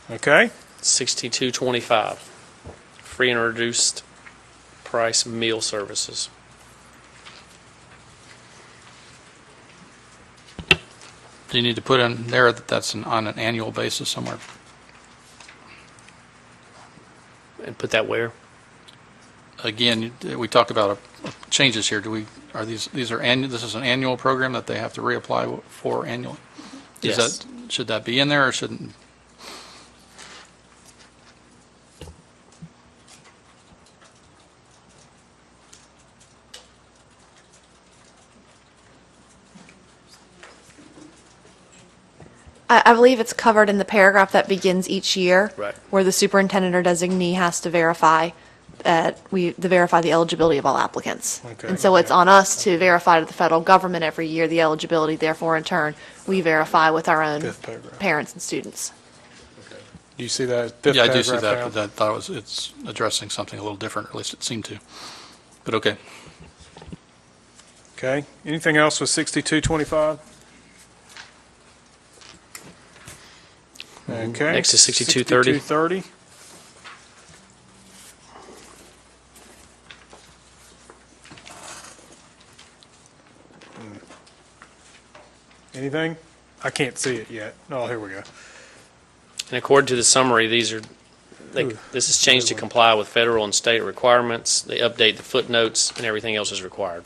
Speaker 1: Okay.
Speaker 14: 6225, free and reduced price meal services.
Speaker 2: Do you need to put in there that that's on an annual basis somewhere?
Speaker 14: And put that where?
Speaker 2: Again, we talked about changes here. This is an annual program that they have to reapply for annually?
Speaker 14: Yes.
Speaker 2: Should that be in there or shouldn't?
Speaker 16: I believe it's covered in the paragraph that begins each year.
Speaker 14: Right.
Speaker 16: Where the superintendent or designee has to verify the eligibility of all applicants.
Speaker 1: Okay.
Speaker 16: And so it's on us to verify to the federal government every year the eligibility, therefore in turn, we verify with our own
Speaker 1: Fifth paragraph.
Speaker 16: parents and students.
Speaker 1: Do you see that? Fifth
Speaker 2: Yeah, I do see
Speaker 1: paragraph
Speaker 2: that,
Speaker 1: down?
Speaker 2: but I thought it's addressing something a little different, or at least it seemed to. But okay.
Speaker 1: Okay. Anything else with 6225? Okay.
Speaker 14: Next is 6230.
Speaker 1: 6230. Anything? I can't see it yet. Oh, here we go.
Speaker 14: And according to the summary, this is changed to comply with federal and state requirements. They update the footnotes, and everything else is required.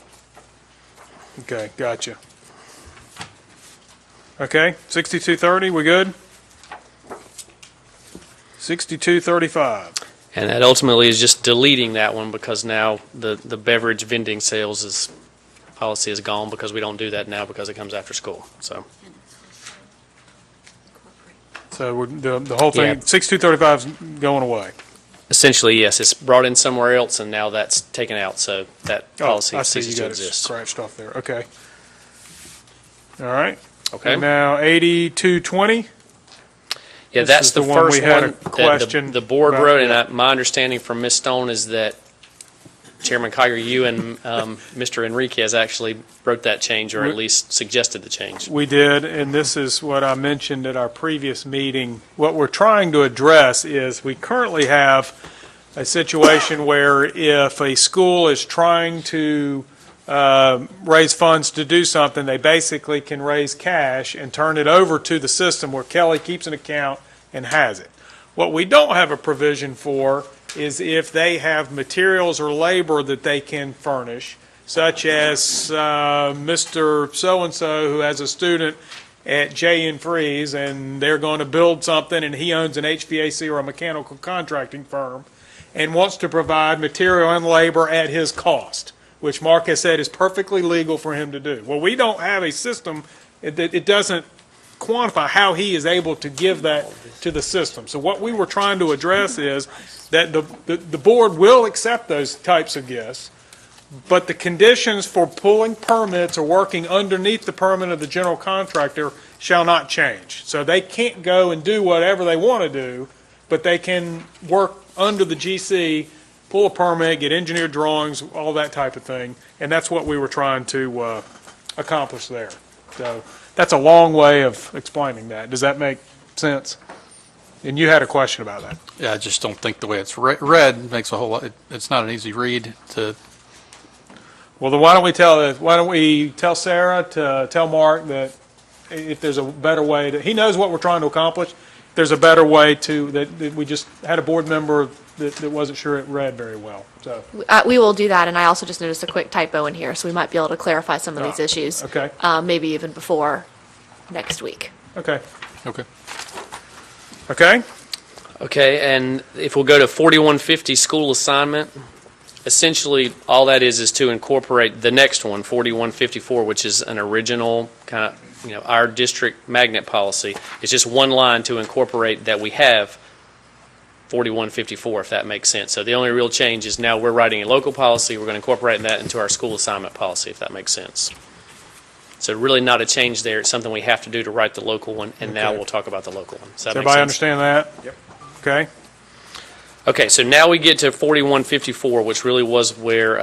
Speaker 1: Okay, gotcha. Okay, 6230, we good? 6235.
Speaker 14: And that ultimately is just deleting that one because now the beverage vending sales policy is gone because we don't do that now because it comes after school. So
Speaker 1: the whole thing,
Speaker 14: Yeah.
Speaker 1: 6235 is going away.
Speaker 14: essentially, yes, it's brought in somewhere else, and now that's taken out. So that policy
Speaker 1: I see you
Speaker 14: ceases to
Speaker 1: got it
Speaker 14: exist.
Speaker 1: scratched off there. Okay. All right.
Speaker 14: Okay.
Speaker 1: And now 8220.
Speaker 14: Yeah,
Speaker 1: This
Speaker 14: that's
Speaker 1: is
Speaker 14: the
Speaker 1: the one we
Speaker 14: first
Speaker 1: had a
Speaker 14: one that
Speaker 1: question
Speaker 14: the board
Speaker 1: about,
Speaker 14: wrote,
Speaker 1: yeah.
Speaker 14: and my understanding from Ms. Stone is that Chairman Kiger, you and Mr. Enriquez actually wrote that change, or at least suggested the change.
Speaker 1: We did, and this is what I mentioned at our previous meeting. What we're trying to address is we currently have a situation where if a school is trying to raise funds to do something, they basically can raise cash and turn it over to the system where Kelly keeps an account and has it. What we don't have a provision for is if they have materials or labor that they can furnish, such as Mr. So-and-so who has a student at J.N. Freeze, and they're going to build something, and he owns an HVAC or a mechanical contracting firm, and wants to provide material and labor at his cost, which Mark has said is perfectly legal for him to do. Well, we don't have a system that it doesn't quantify how he is able to give that to the system. So what we were trying to address is that the board will accept those types of gifts, but the conditions for pulling permits or working underneath the permit of the general contractor shall not change. So they can't go and do whatever they want to do, but they can work under the GC, pull a permit, get engineered drawings, all that type of thing, and that's what we were trying to accomplish there. So that's a long way of explaining that. Does that make sense? And you had a question about that.
Speaker 2: Yeah, I just don't think the way it's read makes a whole lot, it's not an easy read to.
Speaker 1: Well, then why don't we tell Sarah to tell Mark that if there's a better way he knows what we're trying to accomplish. If there's a better way that we just had a board member that wasn't sure it read very well. So
Speaker 16: We will do that, and I also just noticed a quick typo in here, so we might be able to clarify some of these issues.
Speaker 1: Okay.
Speaker 16: Maybe even before next week.
Speaker 1: Okay.
Speaker 2: Okay.
Speaker 1: Okay.
Speaker 14: Okay, and if we'll go to 4150 school assignment, essentially all that is to incorporate the next one, 4154, which is an original kind of, our district magnet policy. It's just one line to incorporate that we have 4154, if that makes sense. So the only real change is now we're writing a local policy. We're going to incorporate that into our school assignment policy, if that makes sense. So really not a change there. It's something we have to do to write the local one, and now we'll talk about the local one. Does that make sense?
Speaker 1: Everybody understand that? Yep. Okay.
Speaker 14: Okay, so now we get to 4154, which really was where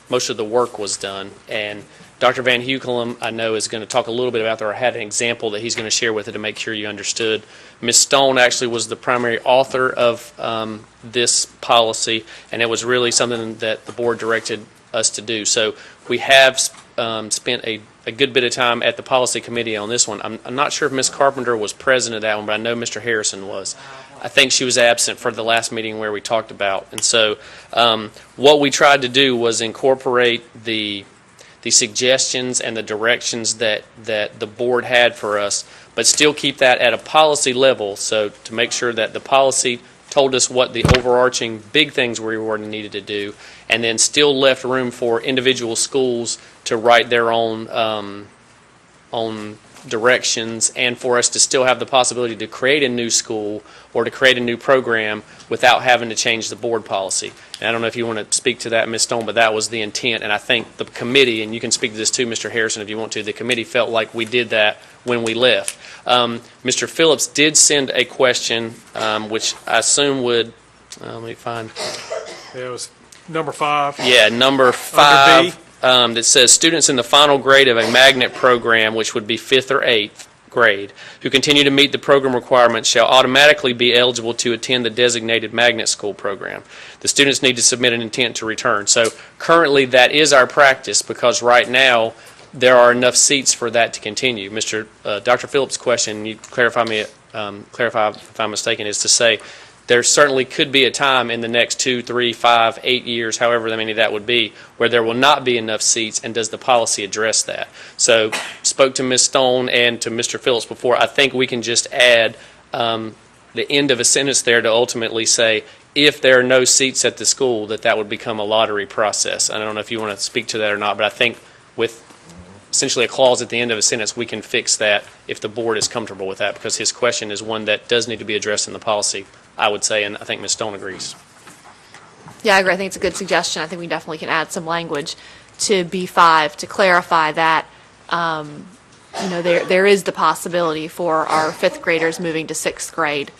Speaker 14: most of the work was done. And Dr. Van Hukelum, I know, is going to talk a little bit about that, or had an example that he's going to share with it to make sure you understood. Ms. Stone actually was the primary author of this policy, and it was really something that the board directed us to do. So we have spent a good bit of time at the policy committee on this one. I'm not sure if Ms. Carpenter was present at that one, but I know Mr. Harrison was. I think she was absent for the last meeting where we talked about. And so what we tried to do was incorporate the suggestions and the directions that the board had for us, but still keep that at a policy level, so to make sure that the policy told us what the overarching big things we were needed to do, and then still left room for individual schools to write their own directions, and for us to still have the possibility to create a new school or to create a new program without having to change the board policy. And I don't know if you want to speak to that, Ms. Stone, but that was the intent. And I think the committee, and you can speak to this too, Mr. Harrison, if you want to, the committee felt like we did that when we left. Mr. Phillips did send a question, which I assume would, let me find.
Speaker 1: Yeah, it was number 5.
Speaker 14: Yeah, number 5. That says students in the final grade of a magnet program, which would be 5th or 8th grade, who continue to meet the program requirements shall automatically be eligible to attend the designated magnet school program. The students need to submit an intent to return. So currently that is our practice, because right now there are enough seats for that to continue. Dr. Phillips' question, you clarify if I'm mistaken, is to say there certainly could be a time in the next 2, 3, 5, 8 years, however many that would be, where there will not be enough seats, and does the policy address that? So spoke to Ms. Stone and to Mr. Phillips before. I think we can just add the end of a sentence there to ultimately say, if there are no seats at the school, that would become a lottery process. I don't know if you want to speak to that or not, but I think with essentially a clause at the end of a sentence, we can fix that if the board is comfortable with that, because his question is one that does need to be addressed in the policy, I would say, and I think Ms. Stone agrees.
Speaker 16: Yeah, I agree. I think it's a good suggestion. I think we definitely can add some language to B5 to clarify that, there is the possibility for our 5th graders moving to 6th grade,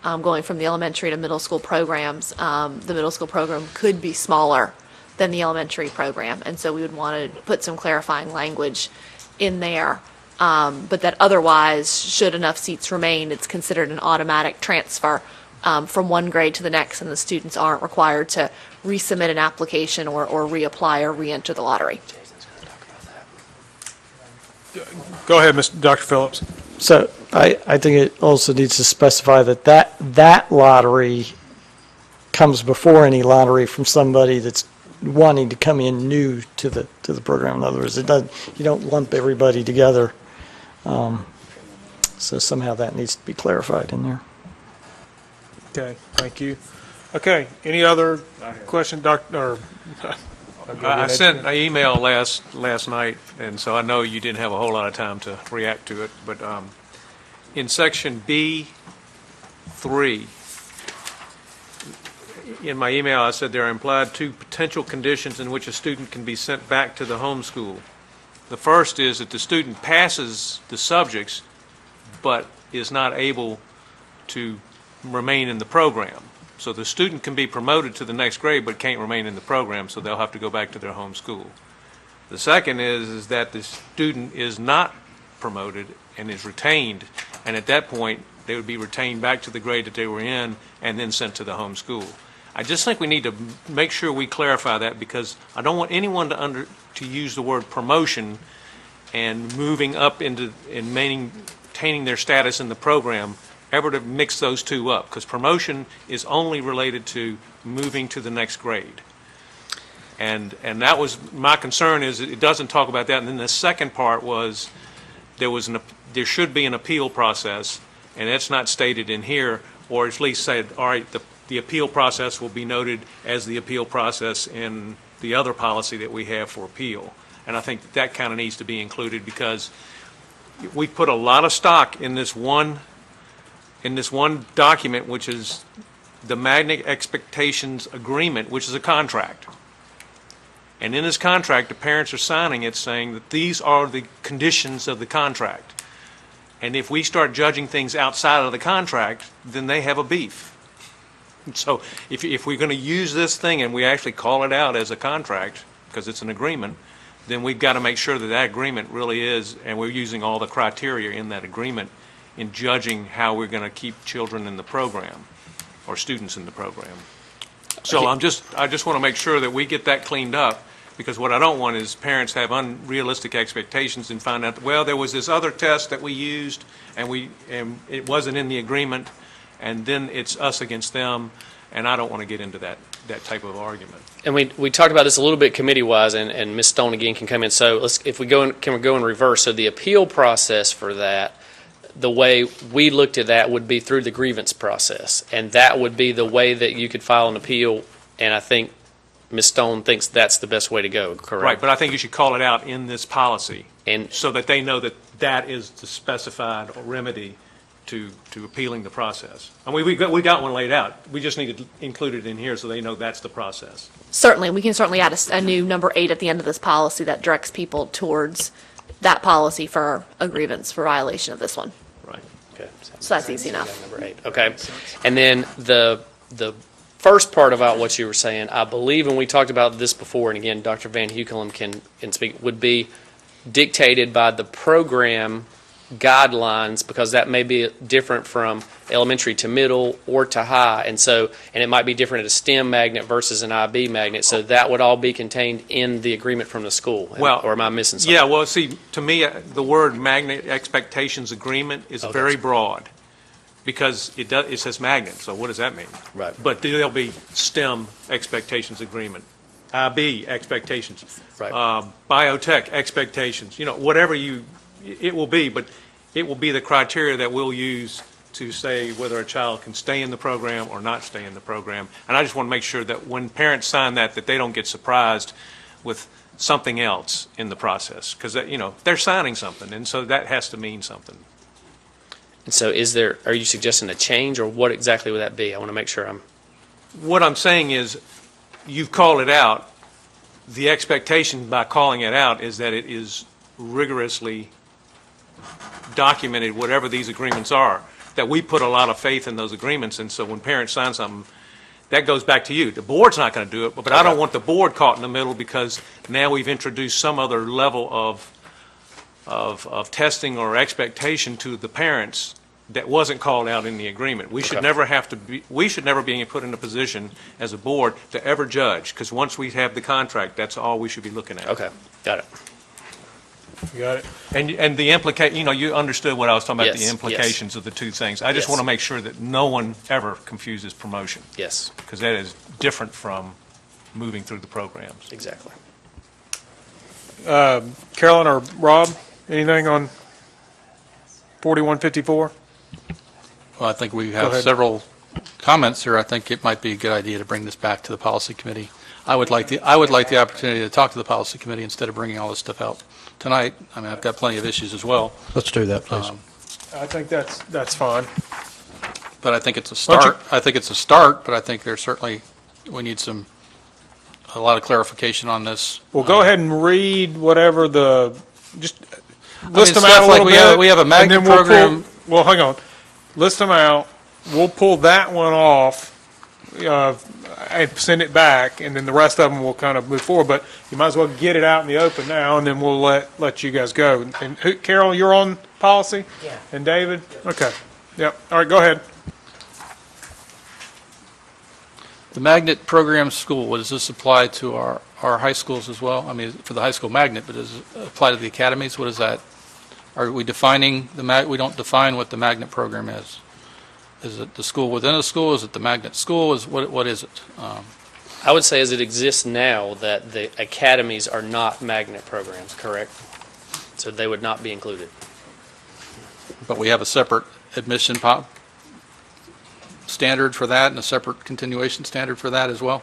Speaker 16: going from the elementary to middle school programs. The middle school program could be smaller than the elementary program, and so we would want to put some clarifying language in there. But that otherwise, should enough seats remain, it's considered an automatic transfer from one grade to the next, and the students aren't required to resubmit an application or reapply or re-enter the lottery.
Speaker 1: Go ahead, Dr. Phillips.
Speaker 7: So I think it also needs to specify that lottery comes before any lottery from somebody that's wanting to come in new to the program. In other words, you don't lump everybody together. So somehow that needs to be clarified in there.
Speaker 1: Okay, thank you. Okay, any other question, Doctor?
Speaker 17: I sent an email last night, and so I know you didn't have a whole lot of time to react to it, but in section B3, in my email I said there are implied 2 potential conditions in which a student can be sent back to the home school. The first is that the student passes the subjects but is not able to remain in the program. So the student can be promoted to the next grade but can't remain in the program, so they'll have to go back to their home school. The second is that the student is not promoted and is retained, and at that point they would be retained back to the grade that they were in and then sent to the home school. I just think we need to make sure we clarify that, because I don't want anyone to use the word promotion and moving up into and maintaining their status in the program, ever to mix those two up, because promotion is only related to moving to the next grade. And that was my concern, is it doesn't talk about that. And then the second part was there should be an appeal process, and that's not stated in here, or at least said, all right, the appeal process will be noted as the appeal process in the other policy that we have for appeal. And I think that kind of needs to be included, because we put a lot of stock in this one document, which is the Magnet Expectations Agreement, which is a contract. And in this contract, the parents are signing it saying that these are the conditions of the contract. And if we start judging things outside of the contract, then they have a beef. So if we're going to use this thing and we actually call it out as a contract, because it's an agreement, then we've got to make sure that that agreement really is, and we're using all the criteria in that agreement in judging how we're going to keep children in the program or students in the program. So I just want to make sure that we get that cleaned up, because what I don't want is parents have unrealistic expectations and find out, well, there was this other test that we used and it wasn't in the agreement, and then it's us against them, and I don't want to get into that type of argument.
Speaker 14: And we talked about this a little bit committee-wise, and Ms. Stone again can come in. So can we go in reverse? So the appeal process for that, the way we looked at that would be through the grievance process, and that would be the way that you could file an appeal, and I think Ms. Stone thinks that's the best way to go, correct?
Speaker 17: Right, but I think you should call it out in this policy, and so that they know that that is the specified remedy to appealing the process. I mean, we got one laid out. We just need to include it in here so they know that's the process.
Speaker 16: Certainly, we can certainly add a new number 8 at the end of this policy that directs people towards that policy for a grievance for violation of this one.
Speaker 14: Right. Okay.
Speaker 16: So that's easy enough.
Speaker 14: Number 8. Okay. And then the first part about what you were saying, I believe, and we talked about this before, and again, Dr. Van Hukelum can speak, would be dictated by the program guidelines, because that may be different from elementary to middle or to high, and it might be different at a STEM magnet versus an IB magnet, so that would all be contained in the agreement from the school.
Speaker 17: Well,
Speaker 14: or am I missing something?
Speaker 17: Yeah, well, see, to me, the word Magnet Expectations Agreement is very broad, because it says magnet, so what does that mean?
Speaker 14: Right.
Speaker 17: But there'll be STEM Expectations Agreement, IB expectations,
Speaker 14: right.
Speaker 17: Biotech expectations, whatever it will be, but it will be the criteria that we'll use to say whether a child can stay in the program or not stay in the program. And I just want to make sure that when parents sign that they don't get surprised with something else in the process, because they're signing something, and so that has to mean something.
Speaker 14: And so are you suggesting a change, or what exactly would that be? I want to make sure
Speaker 17: What I'm saying is, you've called it out. The expectation by calling it out is that it is rigorously documented, whatever these agreements are, that we put a lot of faith in those agreements, and so when parents sign something, that goes back to you. The board's not going to do it, but I don't want the board caught in the middle, because now we've introduced some other level of testing or expectation to the parents that wasn't called out in the agreement. We should never be put in a position as a board to ever judge, because once we have the contract, that's all we should be looking at.
Speaker 14: Okay, got it.
Speaker 1: You got it?
Speaker 17: And the you understood what I was talking about,
Speaker 14: Yes,
Speaker 17: the implications of the two things. I just want to make sure that no one ever confuses promotion.
Speaker 14: Yes.
Speaker 17: Because that is different from moving through the programs.
Speaker 14: Exactly.
Speaker 1: Carolyn or Rob, anything on 4154?
Speaker 2: Well, I think we have several comments here. I think it might be a good idea to bring this back to the policy committee. I would like the opportunity to talk to the policy committee instead of bringing all this stuff out tonight. I mean, I've got plenty of issues as well.
Speaker 6: Let's do that, please.
Speaker 1: I think that's fine.
Speaker 2: But I think it's a start. But I think we need a lot of clarification on this.
Speaker 1: Well, go ahead and read whatever list them
Speaker 2: stuff
Speaker 1: out a little
Speaker 2: like
Speaker 1: bit.
Speaker 2: we have a magnet
Speaker 1: and then
Speaker 2: program.
Speaker 1: Well, hang on. List them out. We'll pull that one off and send it back, and then the rest of them will kind of move forward. But you might as well get it out in the open now, and then we'll let you guys go. And Carol, you're on policy?
Speaker 18: Yeah.
Speaker 1: And David? Okay. Yep. All right, go ahead.
Speaker 2: The magnet program school, does this apply to our high schools as well? I mean, for the high school magnet, but does it apply to the academies? What is that? Are we defining we don't define what the magnet program is. Is it the school within a school? Is it the magnet school? What is it?
Speaker 14: I would say as it exists now that the academies are not magnet programs, correct? So they would not be included.
Speaker 2: But we have a separate admission standard for that and a separate continuation standard for that as well?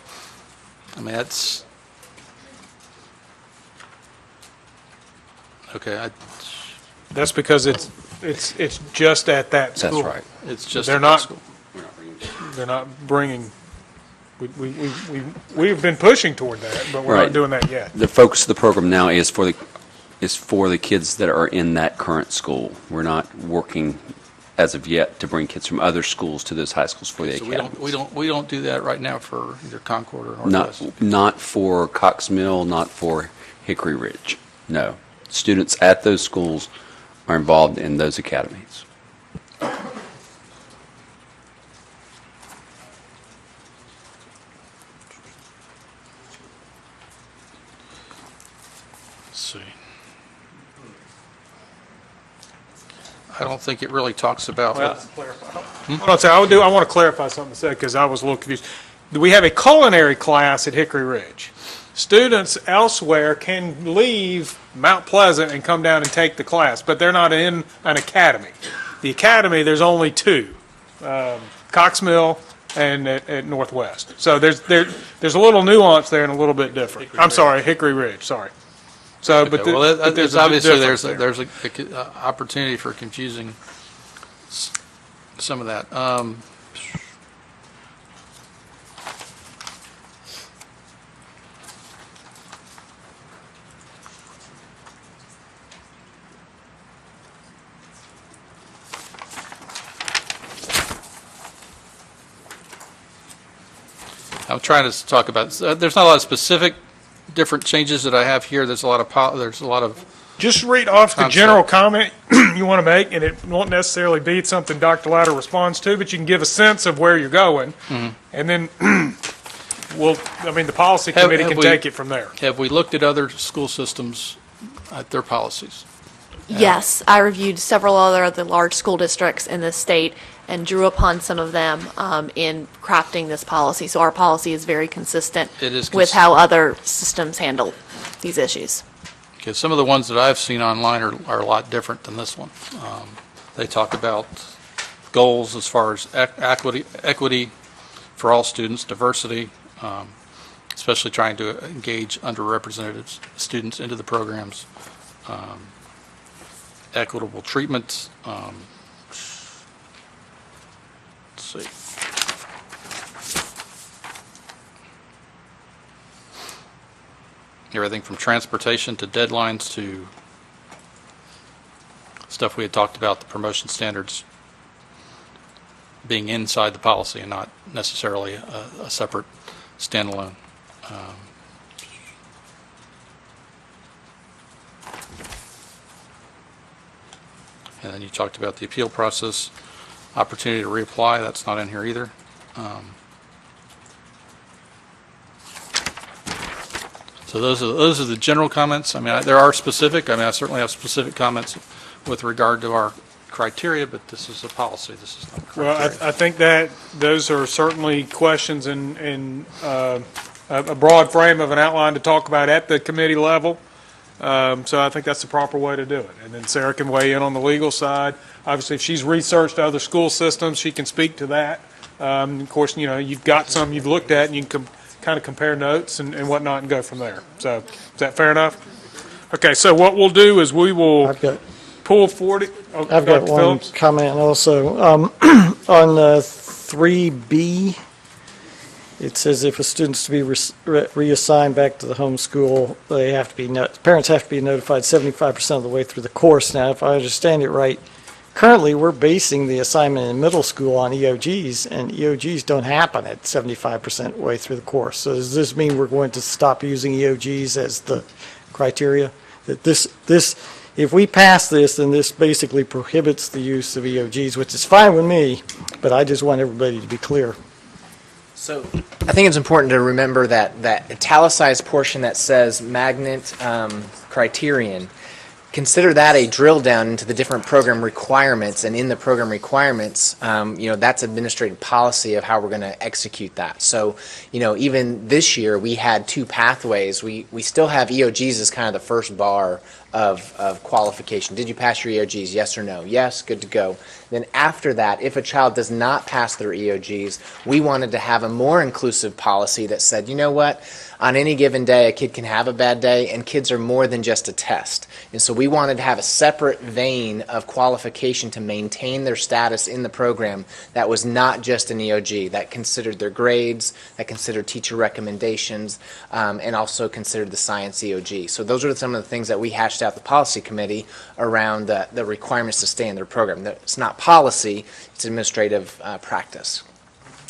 Speaker 2: I mean, that's... Okay,
Speaker 1: That's because it's just at that school.
Speaker 2: That's right. It's just
Speaker 1: They're
Speaker 2: at
Speaker 1: not,
Speaker 2: that school.
Speaker 1: They're not bringing, we've been pushing toward that, but we're not doing that yet.
Speaker 18: The focus of the program now is for the kids that are in that current school. We're not working as of yet to bring kids from other schools to those high schools for the academies.
Speaker 2: We don't do that right now for either Concord or Northwest.
Speaker 18: Not for Cox Mill, not for Hickory Ridge. No. Students at those schools are involved in those academies.
Speaker 2: Let's see. I don't think it really talks about...
Speaker 1: I want to clarify something I said because I was a little confused. We have a culinary class at Hickory Ridge. Students elsewhere can leave Mount Pleasant and come down and take the class, but they're not in an academy. The academy, there's only two, Cox Mill and at Northwest. So there's a little nuance there and a little bit different. Hickory Ridge, sorry. So,
Speaker 2: Okay,
Speaker 1: but there's
Speaker 2: obviously
Speaker 1: there's
Speaker 2: an opportunity for confusing some of that. I'm trying to talk about. There's not a lot of specific different changes that I have here. There's a lot of.
Speaker 1: Just read off the general comment you want to make, and it won't necessarily be something Dr. Latter responds to, but you can give a sense of where you're going, and then the policy committee can take it from there.
Speaker 2: Have we looked at other school systems at their policies?
Speaker 16: Yes, I reviewed several other of the large school districts in the state and drew upon some of them in crafting this policy. So our policy is very consistent with how other systems handle these issues.
Speaker 2: Okay, some of the ones that I've seen online are a lot different than this one. They talk about goals as far as equity for all students, diversity, especially trying to engage underrepresented students into the programs, equitable treatment. Let's see. Everything from transportation to deadlines to stuff we had talked about, the promotion standards being inside the policy and not necessarily a separate standalone. And then you talked about the appeal process, opportunity to reapply. That's not in here either. So those are the general comments. I mean, there are specific. I mean, I certainly have specific comments with regard to our criteria, but this is a policy. This is not a criteria.
Speaker 1: Well, I think that those are certainly questions in a broad frame of an outline to talk about at the committee level. So I think that's the proper way to do it. And then Sarah can weigh in on the legal side. Obviously, if she's researched other school systems, she can speak to that. Of course, you've got some you've looked at, and you can kind of compare notes and whatnot and go from there. So is that fair enough? Okay, so what we'll do is we will pull 40.
Speaker 7: I've got
Speaker 1: Dr.
Speaker 7: one
Speaker 1: Phillips?
Speaker 7: comment also. On 3B, it says if a student's to be reassigned back to the home school, they have to be parents have to be notified 75% of the way through the course. Now, if I understand it right, currently we're basing the assignment in middle school on EOGs, and EOGs don't happen at 75% way through the course. So does this mean we're going to stop using EOGs as the criteria? That if we pass this, then this basically prohibits the use of EOGs, which is fine with me, but I just want everybody to be clear.
Speaker 19: So I think it's important to remember that that italicized portion that says magnet criterion, consider that a drill down into the different program requirements, and in the program requirements, that's administrative policy of how we're going to execute that. So, even this year we had 2 pathways. We still have EOGs as kind of the first bar of qualification. Did you pass your EOGs? Yes or no? Yes, good to go. Then after that, if a child does not pass their EOGs, we wanted to have a more inclusive policy that said, you know what? On any given day, a kid can have a bad day, and kids are more than just a test. And so we wanted to have a separate vein of qualification to maintain their status in the program that was not just an EOG, that considered their grades, that considered teacher recommendations, and also considered the science EOG. So those are some of the things that we hashed out the policy committee around the requirements to stay in their program. It's not policy, it's administrative practice.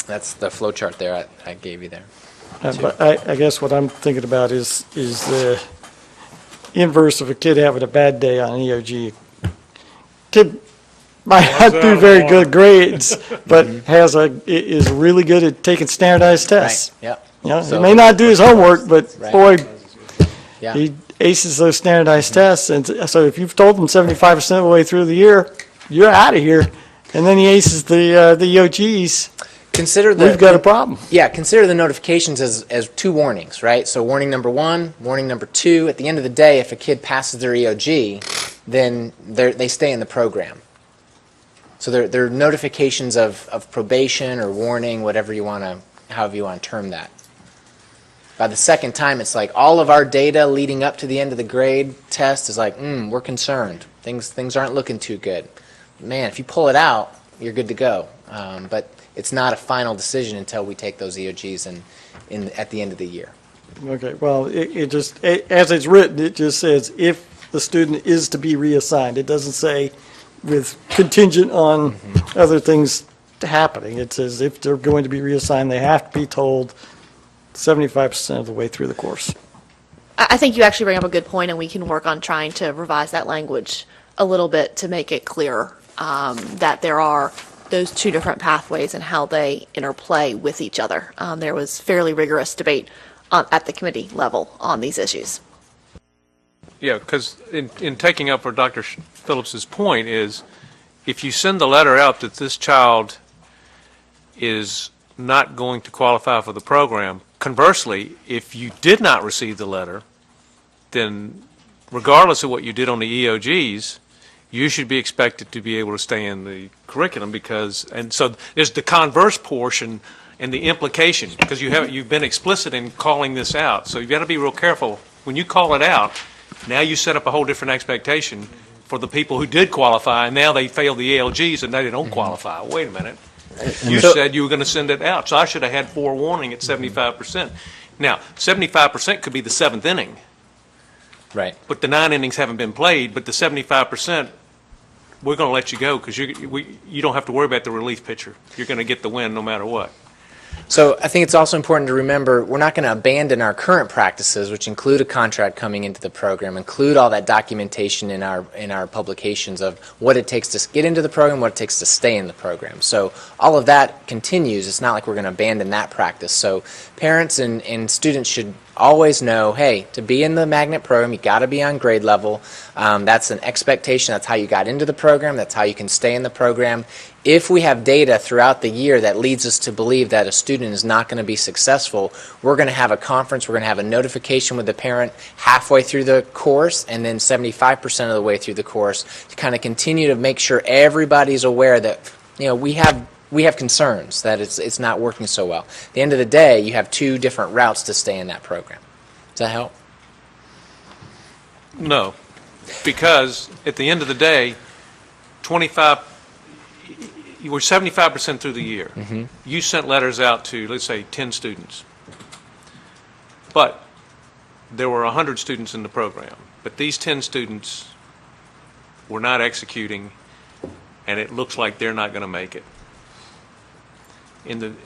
Speaker 19: That's the flow chart there I gave you there.
Speaker 7: But I guess what I'm thinking about is the inverse of a kid having a bad day on EOG. Kid might not do very good grades, but is really good at taking standardized tests.
Speaker 19: Right. Yep.
Speaker 7: He may not do his homework, but boy,
Speaker 19: Yeah.
Speaker 7: he aces those standardized tests. And so if you've told him 75% of the way through the year, you're out of here. And then he aces the EOGs. We've got a problem.
Speaker 19: Yeah, consider the notifications as 2 warnings, right? So warning number 1, warning number 2. At the end of the day, if a kid passes their EOG, then they stay in the program. So they're notifications of probation or warning, however you want to term that. By the second time, it's like all of our data leading up to the end of the grade test is like, we're concerned. Things aren't looking too good. Man, if you pull it out, you're good to go. But it's not a final decision until we take those EOGs at the end of the year.
Speaker 7: Okay, well, it just, as it's written, it just says if the student is to be reassigned. It doesn't say with contingent on other things happening. It says if they're going to be reassigned, they have to be told 75% of the way through the course.
Speaker 16: I think you actually bring up a good point, and we can work on trying to revise that language a little bit to make it clearer that there are those 2 different pathways and how they interplay with each other. There was fairly rigorous debate at the committee level on these issues.
Speaker 17: Yeah, because in taking up for Dr. Phillips's point is, if you send the letter out that this child is not going to qualify for the program, conversely, if you did not receive the letter, then regardless of what you did on the EOGs, you should be expected to be able to stay in the curriculum and so there's the converse portion and the implication, because you've been explicit in calling this out. So you've got to be real careful. When you call it out, now you set up a whole different expectation for the people who did qualify, and now they failed the ELGs and now they don't qualify. Wait a minute. You said you were going to send it out, so I should have had forewarning at 75%. Now, 75% could be the 7th inning.
Speaker 19: Right.
Speaker 17: But the 9 innings haven't been played, but the 75%, we're going to let you go because you don't have to worry about the relief pitcher. You're going to get the win no matter what.
Speaker 19: So I think it's also important to remember we're not going to abandon our current practices, which include a contract coming into the program, include all that documentation in our publications of what it takes to get into the program, what it takes to stay in the program. So all of that continues. It's not like we're going to abandon that practice. So parents and students should always know, hey, to be in the magnet program, you got to be on grade level. That's an expectation. That's how you got into the program. That's how you can stay in the program. If we have data throughout the year that leads us to believe that a student is not going to be successful, we're going to have a conference, we're going to have a notification with the parent halfway through the course and then 75% of the way through the course to kind of continue to make sure everybody's aware that, we have concerns that it's not working so well. At the end of the day, you have 2 different routes to stay in that program. Does that help?
Speaker 17: No, because at the end of the day, you were 75% through the year. You sent letters out to, let's say, 10 students. But there were 100 students in the program. But these 10 students were not executing, and it looks like they're not going to make it. In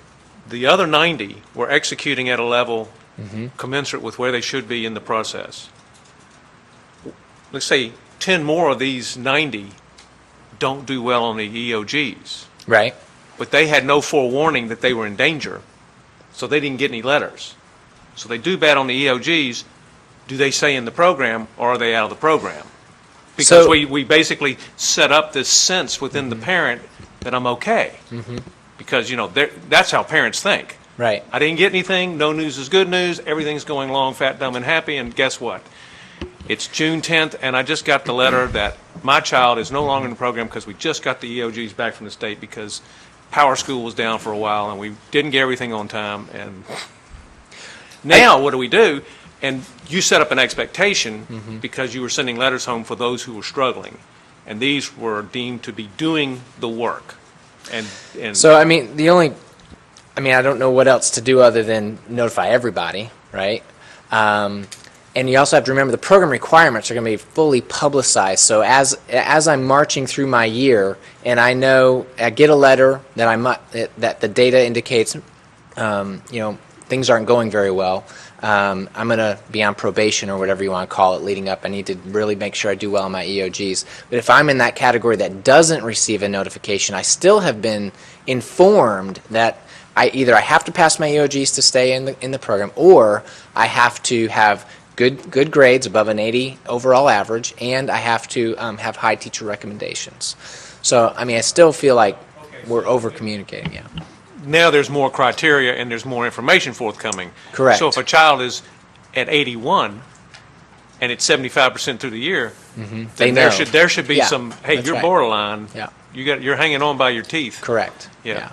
Speaker 17: the other 90 were executing at a level commensurate with where they should be in the process. Let's say 10 more of these 90 don't do well on the EOGs.
Speaker 19: Right.
Speaker 17: But they had no forewarning that they were in danger. so they didn't get any letters. So they do bad on the EOGs. Do they stay in the program, or are they out of the program? Because
Speaker 19: So-
Speaker 17: we basically set up this sense within the parent that I'm okay. Because, that's how parents think.
Speaker 19: Right.
Speaker 17: I didn't get anything, no news is good news, everything's going along fat, dumb, and happy, and guess what? It's June 10th, and I just got the letter that my child is no longer in the program because we just got the EOGs back from the state because Power School was down for a while, and we didn't get everything on time, and now what do we do? And you set up an expectation because you were sending letters home for those who were struggling, and these were deemed to be doing the work. And
Speaker 19: So, I mean, I don't know what else to do other than notify everybody, right? And you also have to remember the program requirements are going to be fully publicized. So as I'm marching through my year, and I know I get a letter that that the data indicates, things aren't going very well. I'm going to be on probation or whatever you want to call it leading up. I need to really make sure I do well on my EOGs. But if I'm in that category that doesn't receive a notification, I still have been informed that I have to pass my EOGs to stay in the program, or I have to have good grades above an 80 overall average, and I have to have high teacher recommendations. So, I still feel like we're over-communicating, yeah.
Speaker 17: now there's more criteria and there's more information forthcoming.
Speaker 19: Correct.
Speaker 17: So if a child is at 81 and it's 75% through the year,
Speaker 19: They
Speaker 17: then
Speaker 19: know.
Speaker 17: there should be
Speaker 19: Yeah,
Speaker 17: some, hey,
Speaker 19: that's
Speaker 17: you're
Speaker 19: right.
Speaker 17: borderline.
Speaker 19: Yeah.
Speaker 17: You're hanging on by your teeth.
Speaker 19: Correct.
Speaker 17: Yeah.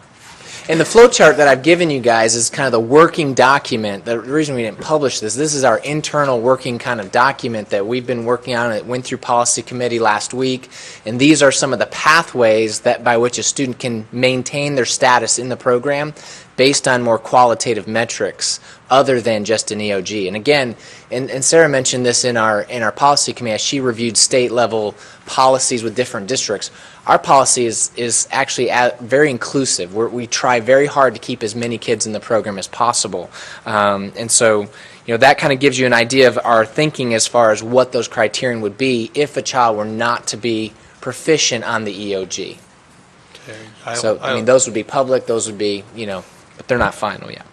Speaker 19: And the flow chart that I've given you guys is kind of the working document. The reason we didn't publish this is our internal working kind of document that we've been working on. It went through policy committee last week, and these are some of the pathways that by which a student can maintain their status in the program based on more qualitative metrics other than just an EOG. And again, and Sarah mentioned this in our policy committee as she reviewed state level policies with different districts. Our policy is actually very inclusive. We try very hard to keep as many kids in the program as possible. And so, that kind of gives you an idea of our thinking as far as what those criterion would be if a child were not to be proficient on the EOG.
Speaker 1: Okay.
Speaker 19: So, those would be public, those would be, but they're not final yet.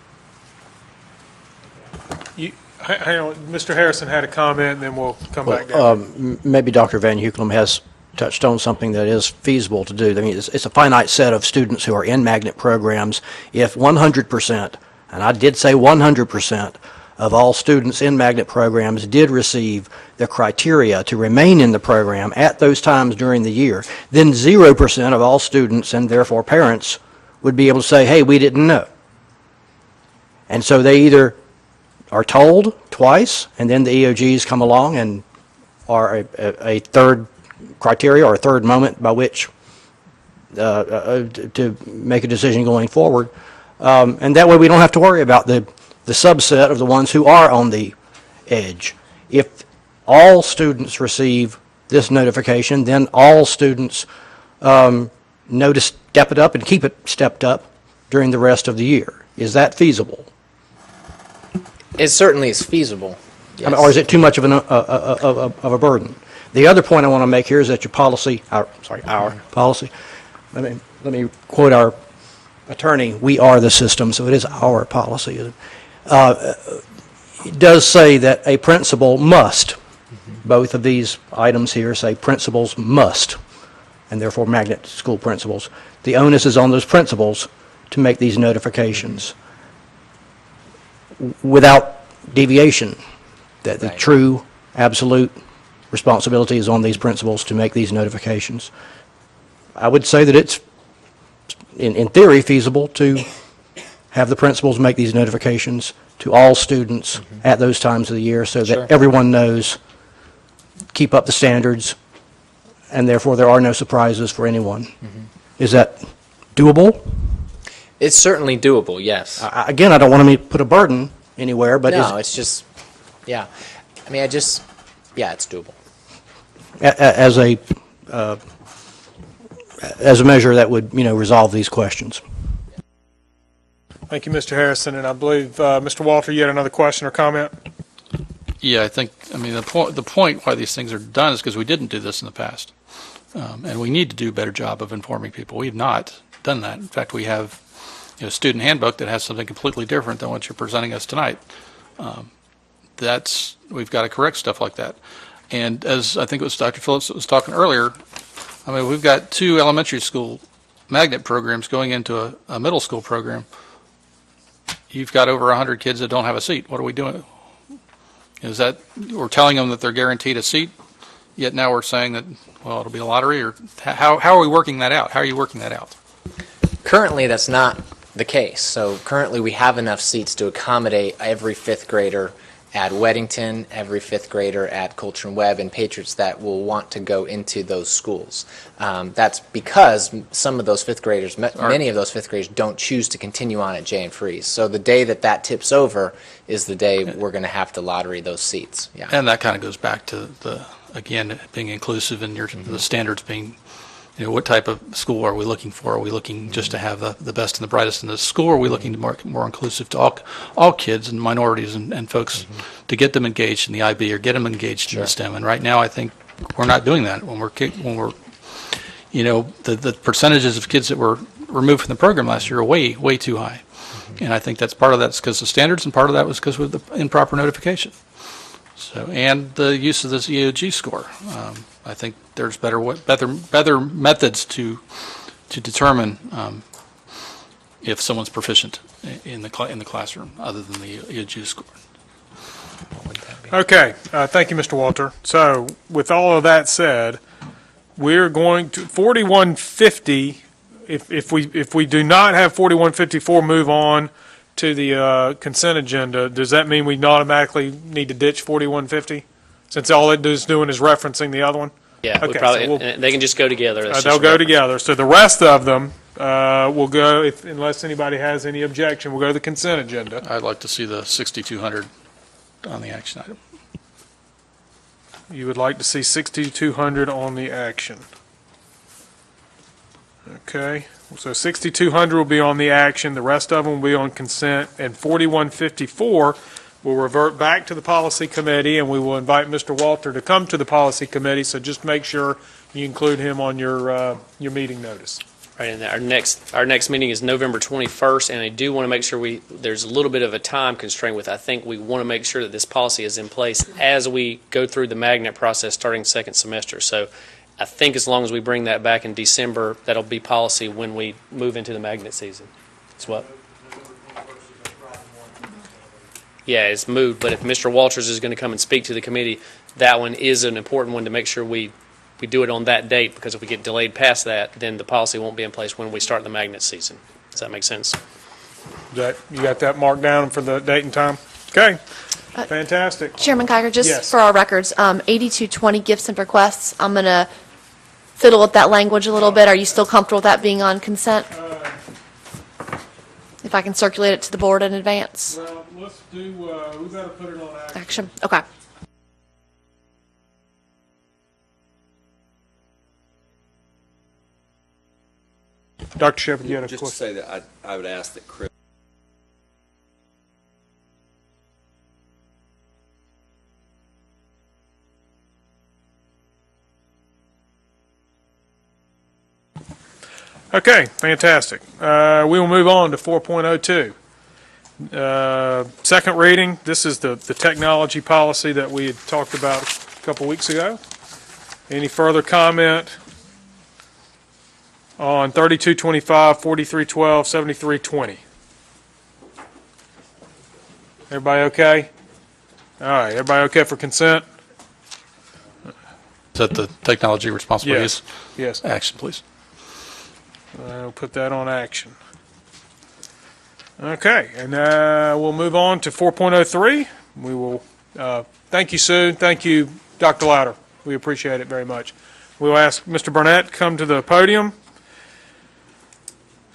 Speaker 1: Hang on, Mr. Harrison had a comment, and then we'll come back down.
Speaker 6: Maybe Dr. Van Hukelum has touched on something that is feasible to do. I mean, it's a finite set of students who are in magnet programs. If 100%, and I did say 100%, of all students in magnet programs did receive the criteria to remain in the program at those times during the year, then 0% of all students and therefore parents would be able to say, hey, we didn't know. And so they either are told twice, and then the EOGs come along and are a third criteria or a third moment by which to make a decision going forward. And that way we don't have to worry about the subset of the ones who are on the edge. If all students receive this notification, then all students know to step it up and keep it stepped up during the rest of the year. Is that feasible?
Speaker 19: It certainly is feasible.
Speaker 6: I mean, or is it too much of a burden? The other point I want to make here is that your policy, our policy, let me quote our attorney, we are the system, so it is our policy. It does say that a principal must, both of these items here say principals must, and therefore magnet school principals. The onus is on those principals to make these notifications without deviation, that the true, absolute responsibility is on these principals to make these notifications. I would say that it's, in theory, feasible to have the principals make these notifications to all students at those times of the year so that everyone knows, keep up the standards, and therefore there are no surprises for anyone. Is that doable?
Speaker 19: It's certainly doable, yes.
Speaker 6: Again, I don't want to put a burden anywhere, but
Speaker 19: no, it's just, yeah. I mean, it's doable.
Speaker 6: As a measure that would, resolve these questions.
Speaker 1: Thank you, Mr. Harrison, and I believe, Mr. Walter, you had another question or comment?
Speaker 2: Yeah, I think, the point why these things are done is because we didn't do this in the past. And we need to do a better job of informing people. We have not done that. In fact, we have student handbook that has something completely different than what you're presenting us tonight. We've got to correct stuff like that. And as I think it was Dr. Phillips that was talking earlier, I mean, we've got 2 elementary school magnet programs going into a middle school program. You've got over 100 kids that don't have a seat. What are we doing? Is that we're telling them that they're guaranteed a seat, yet now we're saying that, well, it'll be a lottery? Or how are we working that out? How are you working that out?
Speaker 19: Currently, that's not the case. So currently, we have enough seats to accommodate every 5th grader at Weddington, every 5th grader at Culture and Webb, and Patriots that will want to go into those schools. That's because some of those 5th graders, many of those 5th graders don't choose to continue on at Jay and Freeze. So the day that tips over is the day we're going to have to lottery those seats. Yeah.
Speaker 2: And that kind of goes back to again, being inclusive and the standards being, what type of school are we looking for? Are we looking just to have the best and the brightest in the school? Or are we looking to more inclusive to all kids and minorities and folks to get them engaged in the IB or get them engaged in the STEM? And right now, I think we're not doing that. When we're the percentages of kids that were removed from the program last year are way too high. And I think that's part of that's because of the standards, and part of that was because of the improper notification. So, and the use of this EOG score. I think there's better methods to determine if someone's proficient in the classroom other than the EOG score.
Speaker 1: Okay, thank you, Mr. Walter. So, with all of that said, we're going to 4150. If we do not have 4154 move on to the consent agenda, does that mean we automatically need to ditch 4150? Since all it is doing is referencing the other one?
Speaker 14: Yeah,
Speaker 1: okay,
Speaker 14: we probably,
Speaker 1: so
Speaker 14: and they can just go together.
Speaker 1: They'll go together. So the rest of them will go, unless anybody has any objection, we'll go to the consent agenda.
Speaker 2: I'd like to see the 6,200 on the action item.
Speaker 1: You would like to see 6,200 on the action. Okay, so 6,200 will be on the action. The rest of them will be on consent, and 4154 will revert back to the policy committee, and we will invite Mr. Walter to come to the policy committee. So just make sure you include him on your meeting notice.
Speaker 14: Right, and our next meeting is November 21st, and I do want to make sure there's a little bit of a time constraint with. I think we want to make sure that this policy is in place as we go through the magnet process starting second semester. So I think as long as we bring that back in December, that'll be policy when we move into the magnet season. It's what? Yeah, it's moved, but if Mr. Walters is going to come and speak to the committee, that one is an important one to make sure we do it on that date, because if we get delayed past that, then the policy won't be in place when we start the magnet season. Does that make sense?
Speaker 1: You got that marked down for the date and time? Okay, fantastic.
Speaker 16: Chairman Kiger, just
Speaker 1: Yes.
Speaker 16: for our records, 8220 gifts and requests, I'm going to fiddle with that language a little bit. Are you still comfortable with that being on consent? If I can circulate it to the board in advance.
Speaker 1: Well, let's do, we've got to put it on
Speaker 16: Action. Okay.
Speaker 1: Dr. Shepard, you had a
Speaker 18: Just
Speaker 1: question?
Speaker 18: to say that I would ask that Chris
Speaker 1: Okay, fantastic. We will move on to 4.02. Second reading, this is the technology policy that we had talked about a couple weeks ago. Any further comment on 3225, 4312, 7320? Everybody okay? All right, everybody okay for consent?
Speaker 2: Is that the technology responsibilities?
Speaker 1: Yes.
Speaker 2: Action, please.
Speaker 1: We'll put that on action. Okay, and we'll move on to 4.03. We will, thank you, Sue. Thank you, Dr. Louder. We appreciate it very much. We'll ask Mr. Burnett to come to the podium.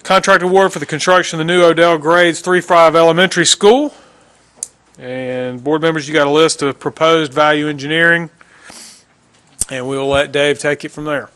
Speaker 1: Contract award for the construction of the new Odell Grades 3-5 Elementary School. And board members, you got a list of proposed value engineering, and we'll let Dave take it from there.